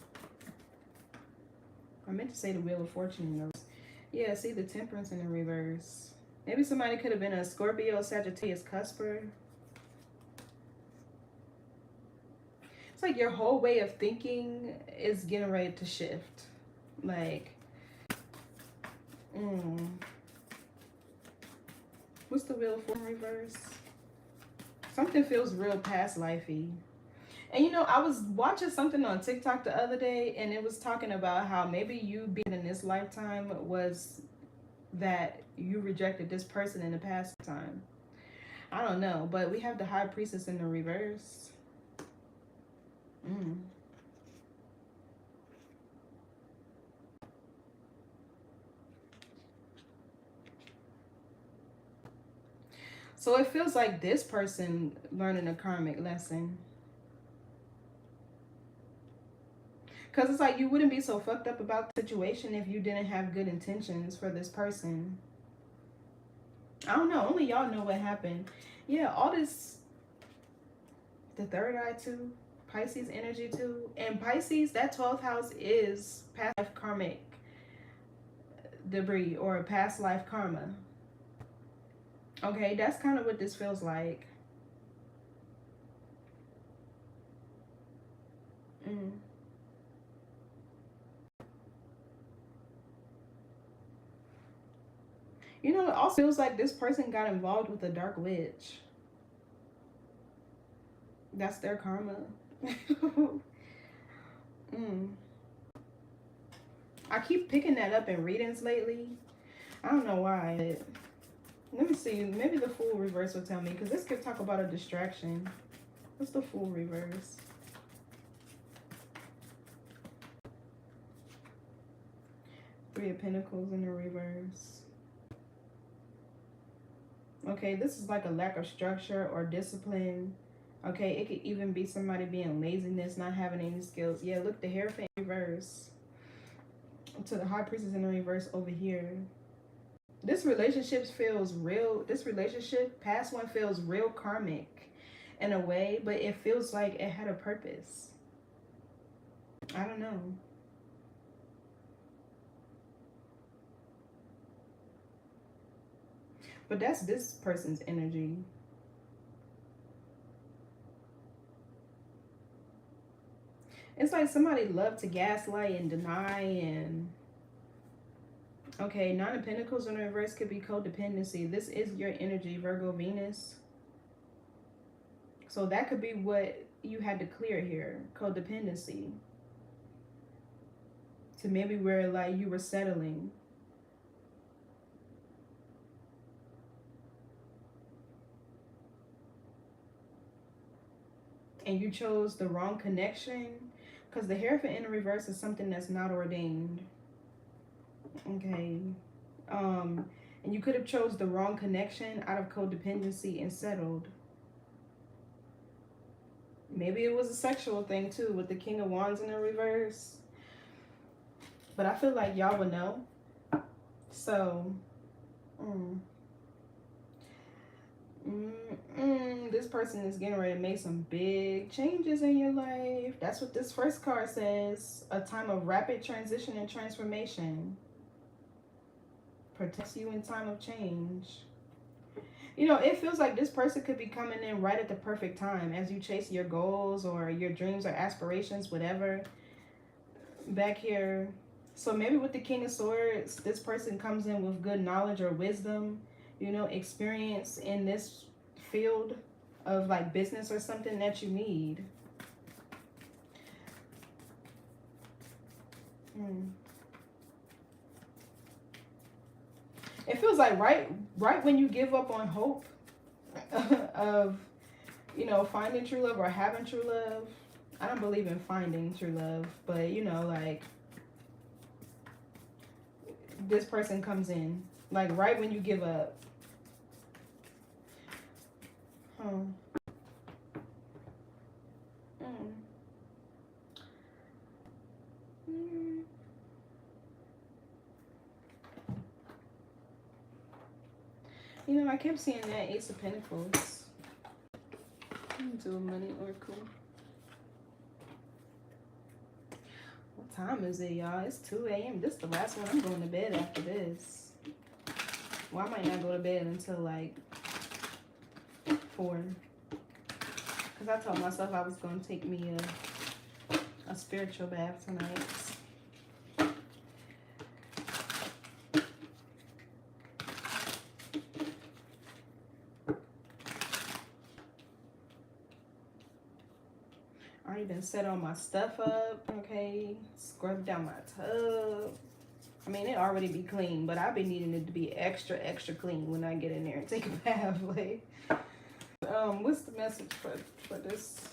I meant to say the Wheel of Fortune in the reverse. Yeah, see the Temperance in the reverse. Maybe somebody could have been a Scorpio, Sagittarius, Cusper. It's like your whole way of thinking is getting ready to shift. Like, what's the Wheel of Fortune in reverse? Something feels real past lifey. And you know, I was watching something on TikTok the other day, and it was talking about how maybe you being in this lifetime was that you rejected this person in the past time. I don't know, but we have the High Priestess in the reverse. So it feels like this person learning a karmic lesson. Because it's like you wouldn't be so fucked up about the situation if you didn't have good intentions for this person. I don't know. Only y'all know what happened. Yeah, all this... The third eye too. Pisces energy too. And Pisces, that 12th house is past life karmic debris or past life karma. Okay, that's kind of what this feels like. You know, it also feels like this person got involved with a dark witch. That's their karma. I keep picking that up in readings lately. I don't know why. But let me see. Maybe the Fool reverse will tell me. Because this could talk about a distraction. What's the Fool reverse? Three of Pentacles in the reverse. Okay, this is like a lack of structure or discipline. Okay, it could even be somebody being laziness, not having any skills. Yeah, look, the Hierophant in reverse. To the High Priestess in the reverse over here. This relationship feels real. This relationship, past one, feels real karmic in a way, but it feels like it had a purpose. I don't know. But that's this person's energy. It's like somebody loved to gaslight and deny and... Okay, Nine of Pentacles in reverse could be codependency. This is your energy, Virgo, Venus. So that could be what you had to clear here, codependency. To maybe where like you were settling. And you chose the wrong connection. Because the Hierophant in the reverse is something that's not ordained. Okay. And you could have chose the wrong connection out of codependency and settled. Maybe it was a sexual thing too with the King of Wands in the reverse. But I feel like y'all would know. So, this person is getting ready to make some big changes in your life. That's what this first card says. A time of rapid transition and transformation. Protects you in time of change. You know, it feels like this person could be coming in right at the perfect time as you chase your goals or your dreams or aspirations, whatever. Back here. So maybe with the King of Swords, this person comes in with good knowledge or wisdom, you know, experience in this field of like business or something that you need. It feels like right when you give up on hope of, you know, finding true love or having true love. I don't believe in finding true love, but you know, like, this person comes in, like, right when you give up. You know, I kept seeing that Ace of Pentacles. Do a money oracle. What time is it, y'all? It's 2 a.m. This is the last one. I'm going to bed after this. Well, I might not go to bed until like 4. Because I told myself I was going to take me a spiritual bath tonight. I even set all my stuff up, okay? Scrub down my tub. I mean, it already be clean, but I've been needing it to be extra, extra clean when I get in there and take a bath. Like, what's the message for this?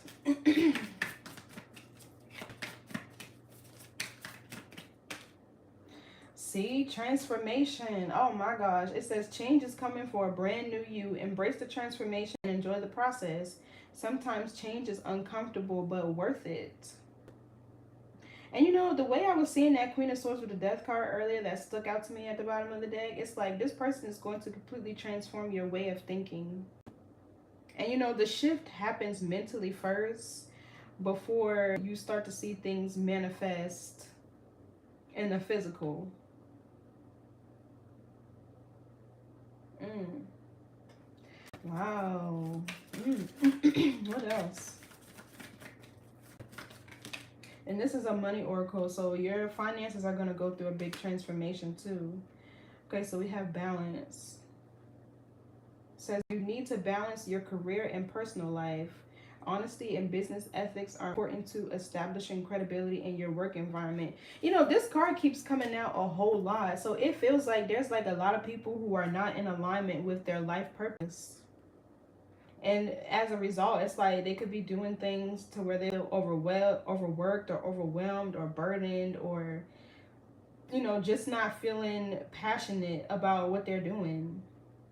See, transformation. Oh my gosh. It says change is coming for a brand new you. Embrace the transformation and enjoy the process. Sometimes change is uncomfortable, but worth it. And you know, the way I was seeing that Queen of Swords with the Death card earlier that stuck out to me at the bottom of the deck, it's like this person is going to completely transform your way of thinking. And you know, the shift happens mentally first before you start to see things manifest in the physical. Wow. What else? And this is a money oracle, so your finances are going to go through a big transformation too. Okay, so we have balance. It says you need to balance your career and personal life. Honesty and business ethics are important to establishing credibility in your work environment. You know, this card keeps coming out a whole lot. So it feels like there's like a lot of people who are not in alignment with their life purpose. And as a result, it's like they could be doing things to where they feel overworked or overwhelmed or burdened, or, you know, just not feeling passionate about what they're doing.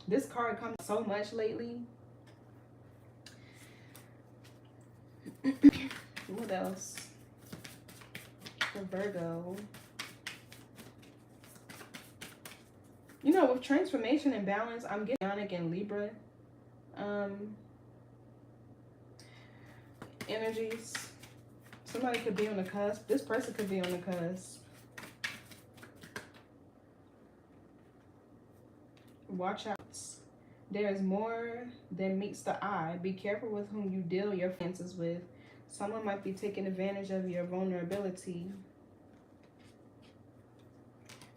This card comes so much lately. What else? For Virgo. You know, with transformation and balance, I'm getting Ionic and Libra energies. Somebody could be on the cusp. This person could be on the cusp. Watch out. There is more than meets the eye. Be careful with whom you deal your finances with. Someone might be taking advantage of your vulnerability.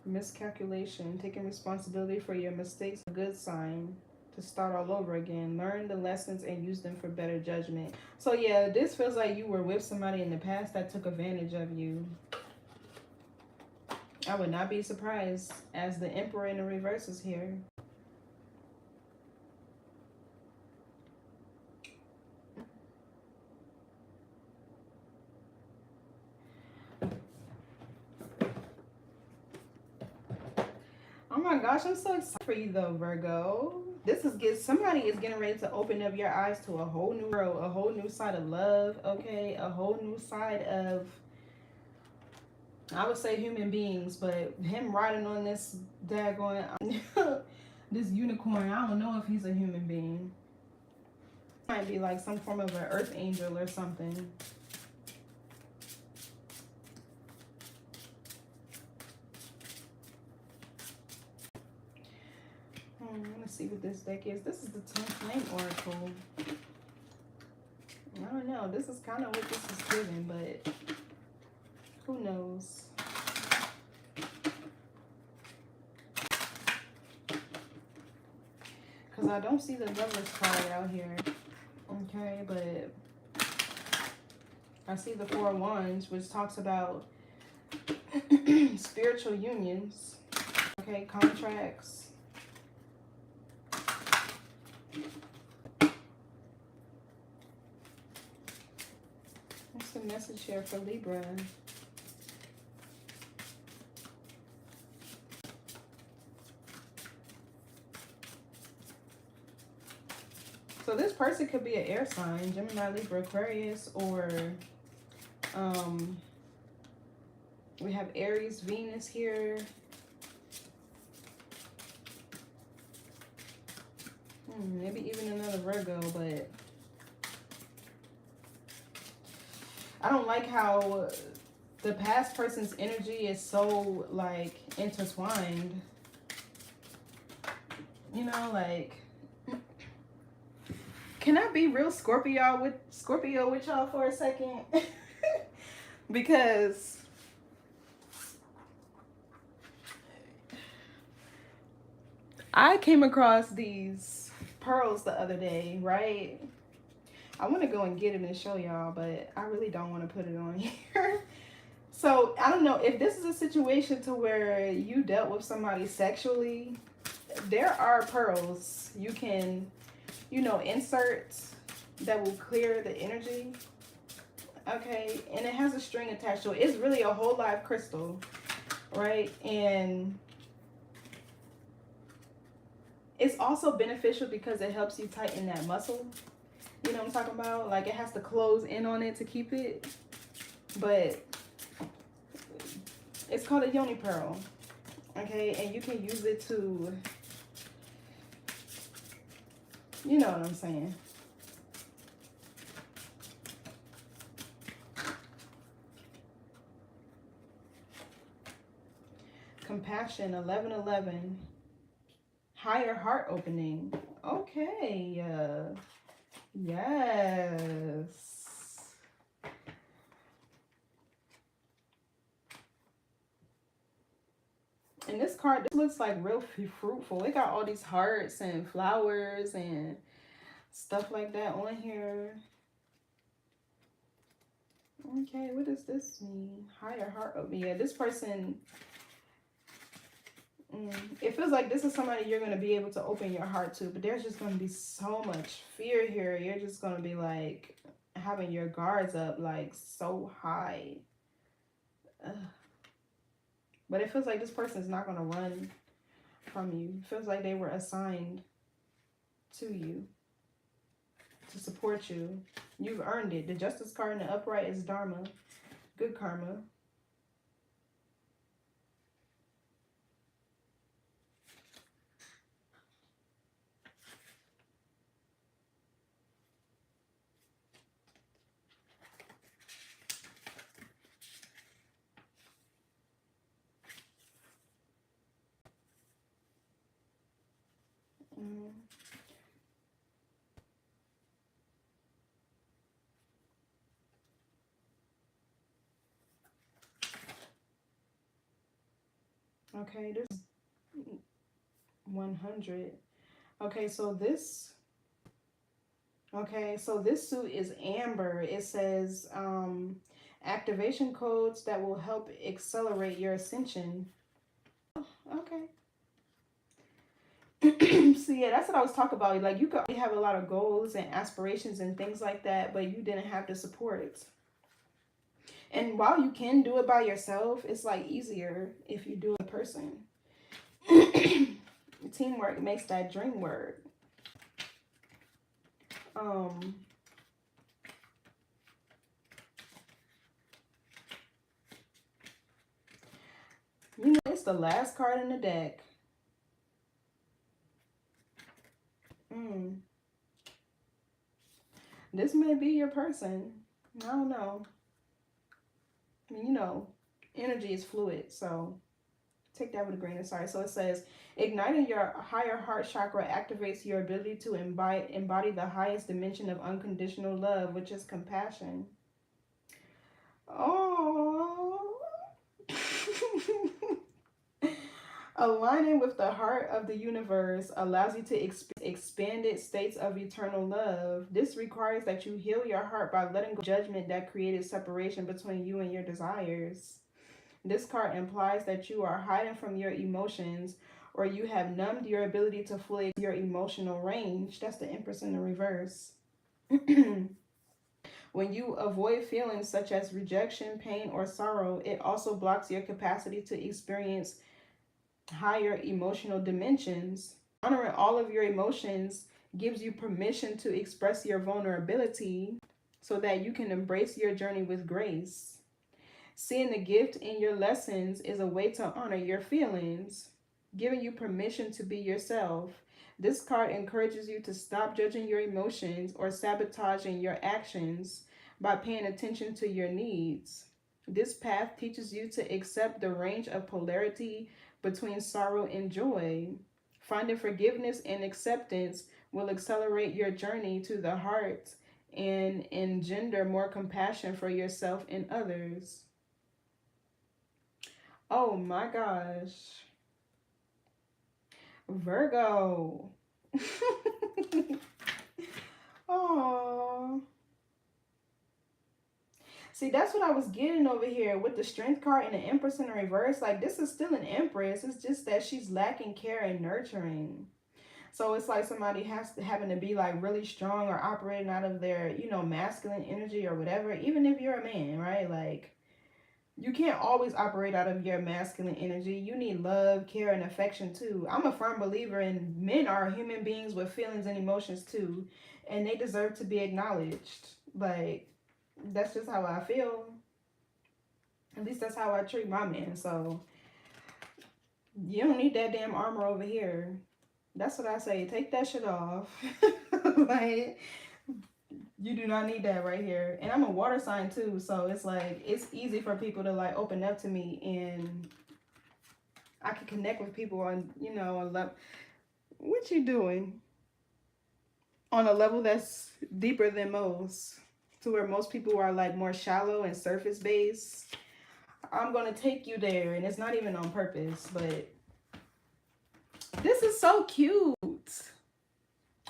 Miscalculation. Taking responsibility for your mistakes. A good sign to start all over again. Learn the lessons and use them for better judgment. So yeah, this feels like you were with somebody in the past that took advantage of you. I would not be surprised as the Emperor in the reverse is here. Oh my gosh, I'm so excited for you though, Virgo. Somebody is getting ready to open up your eyes to a whole new world, a whole new side of love, okay? A whole new side of, I would say, human beings, but him riding on this daggone, this unicorn, I don't know if he's a human being. Might be like some form of an earth angel or something. Let's see what this deck is. This is the 10th Flame Oracle. I don't know. This is kind of what this is giving, but who knows? Because I don't see the Lovers card out here. Okay, but I see the Four of Wands, which talks about Spiritual unions. Okay, contracts. What's the message here for Libra? So this person could be an air sign, Gemini, Libra, Aquarius, or we have Aries, Venus here. Maybe even another Virgo, but I don't like how the past person's energy is so, like, intertwined. You know, like, can I be real Scorpio with y'all for a second? Because I came across these pearls the other day, right? I want to go and get it and show y'all, but I really don't want to put it on here. So I don't know if this is a situation to where you dealt with somebody sexually. There are pearls you can, you know, insert that will clear the energy. Okay, and it has a string attached to it. It's really a whole live crystal, right? And it's also beneficial because it helps you tighten that muscle. You know what I'm talking about? Like, it has to close in on it to keep it. But it's called a yoni pearl. Okay, and you can use it to, you know what I'm saying. Compassion, 1111. Higher heart opening. Okay. Yes. And this card, this looks like real fruitful. It got all these hearts and flowers and stuff like that on here. Okay, what does this mean? Higher heart opening. Yeah, this person, it feels like this is somebody you're going to be able to open your heart to, but there's just going to be so much fear here. You're just going to be like having your guards up like so high. But it feels like this person is not going to run from you. It feels like they were assigned to you to support you. You've earned it. The Justice card in the upright is Dharma, good karma. Okay, this is 100. Okay, so this suit is amber. It says activation codes that will help accelerate your ascension. Oh, okay. So yeah, that's what I was talking about. Like, you could have a lot of goals and aspirations and things like that, but you didn't have the support. And while you can do it by yourself, it's like easier if you do it in person. Teamwork makes that dream work. You know, it's the last card in the deck. This may be your person. I don't know. I mean, you know, energy is fluid, so take that with a grain of salt. So it says, igniting your higher heart chakra activates your ability to embody the highest dimension of unconditional love, which is compassion. Oh. Aligning with the heart of the universe allows you to expanded states of eternal love. This requires that you heal your heart by letting go of judgment that created separation between you and your desires. This card implies that you are hiding from your emotions, or you have numbed your ability to fully your emotional range. That's the Empress in the reverse. When you avoid feelings such as rejection, pain, or sorrow, it also blocks your capacity to experience higher emotional dimensions. Honoring all of your emotions gives you permission to express your vulnerability so that you can embrace your journey with grace. Seeing the gift in your lessons is a way to honor your feelings, giving you permission to be yourself. This card encourages you to stop judging your emotions or sabotaging your actions by paying attention to your needs. This path teaches you to accept the range of polarity between sorrow and joy. Finding forgiveness and acceptance will accelerate your journey to the heart and engender more compassion for yourself and others. Oh my gosh. Virgo. Oh. See, that's what I was getting over here with the Strength card and the Empress in the reverse. Like, this is still an Empress. It's just that she's lacking care and nurturing. So it's like somebody having to be like really strong or operating out of their, you know, masculine energy or whatever. Even if you're a man, right? Like, you can't always operate out of your masculine energy. You need love, care, and affection too. I'm a firm believer in men are human beings with feelings and emotions too, and they deserve to be acknowledged. Like, that's just how I feel. At least that's how I treat my man. So you don't need that damn armor over here. That's what I say. Take that shit off. Like, you do not need that right here. And I'm a water sign too, so it's like it's easy for people to like open up to me, and I can connect with people on, you know, a level. What you doing? On a level that's deeper than most, to where most people are like more shallow and surface based. I'm gonna take you there, and it's not even on purpose, but this is so cute.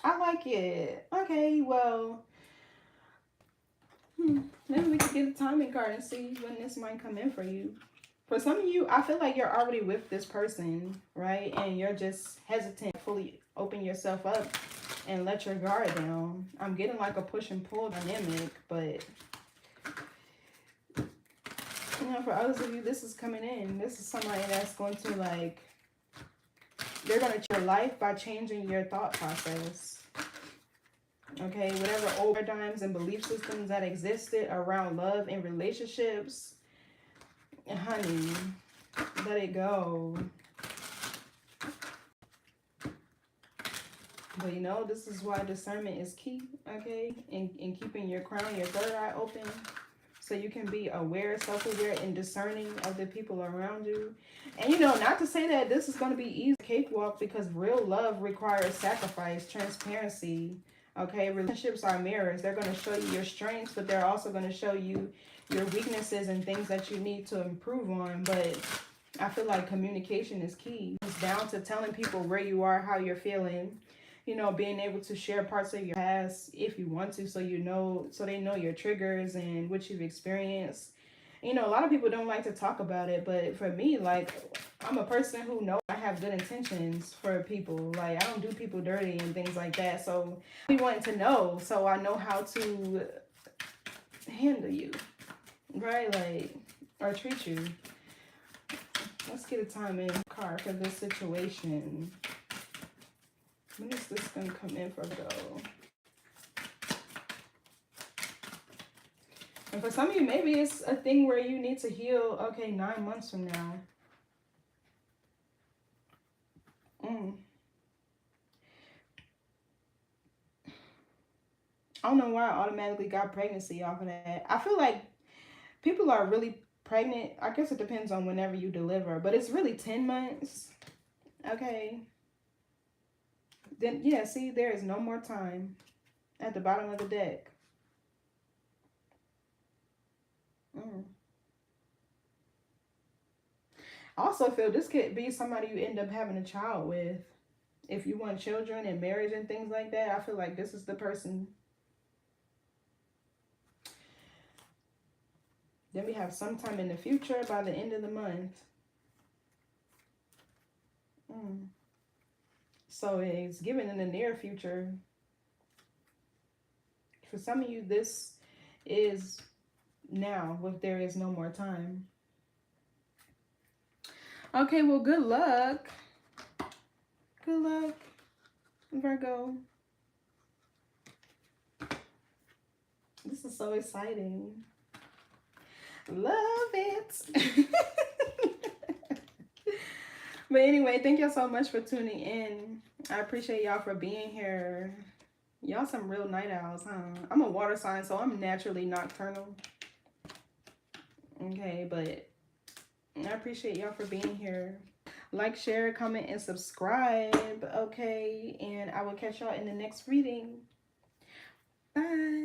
I like it. Okay, well, maybe we can get a timing card and see when this might come in for you. For some of you, I feel like you're already with this person, right? And you're just hesitant to fully open yourself up and let your guard down. I'm getting like a push and pull dynamic, but you know, for others of you, this is coming in. This is somebody that's going to like, they're going to change your life by changing your thought process. Okay, whatever old paradigms and belief systems that existed around love and relationships, honey, let it go. But you know, this is why discernment is key, okay? In keeping your crown, your third eye open, so you can be aware, self-aware, and discerning of the people around you. And you know, not to say that this is going to be easy cakewalk, because real love requires sacrifice, transparency. Okay, relationships are mirrors. They're going to show you your strengths, but they're also going to show you your weaknesses and things that you need to improve on. But I feel like communication is key. It's down to telling people where you are, how you're feeling. You know, being able to share parts of your past if you want to, so you know, so they know your triggers and what you've experienced. You know, a lot of people don't like to talk about it, but for me, like, I'm a person who knows I have good intentions for people. Like, I don't do people dirty and things like that. So we want to know, so I know how to handle you, right? Like, or treat you. Let's get a timing card for this situation. When is this going to come in for Virgo? And for some of you, maybe it's a thing where you need to heal, okay, 9 months from now. I don't know why I automatically got pregnancy off of that. I feel like people are really pregnant. I guess it depends on whenever you deliver, but it's really 10 months. Okay. Then, yeah, see, there is no more time at the bottom of the deck. I also feel this could be somebody you end up having a child with. If you want children and marriage and things like that, I feel like this is the person. Then we have sometime in the future by the end of the month. So it's given in the near future. For some of you, this is now, if there is no more time. Okay, well, good luck. Good luck, Virgo. This is so exciting. Love it. But anyway, thank y'all so much for tuning in. I appreciate y'all for being here. Y'all some real night owls, huh? I'm a water sign, so I'm naturally nocturnal. Okay, but I appreciate y'all for being here. Like, share, comment, and subscribe. Okay, and I will catch y'all in the next reading. Bye.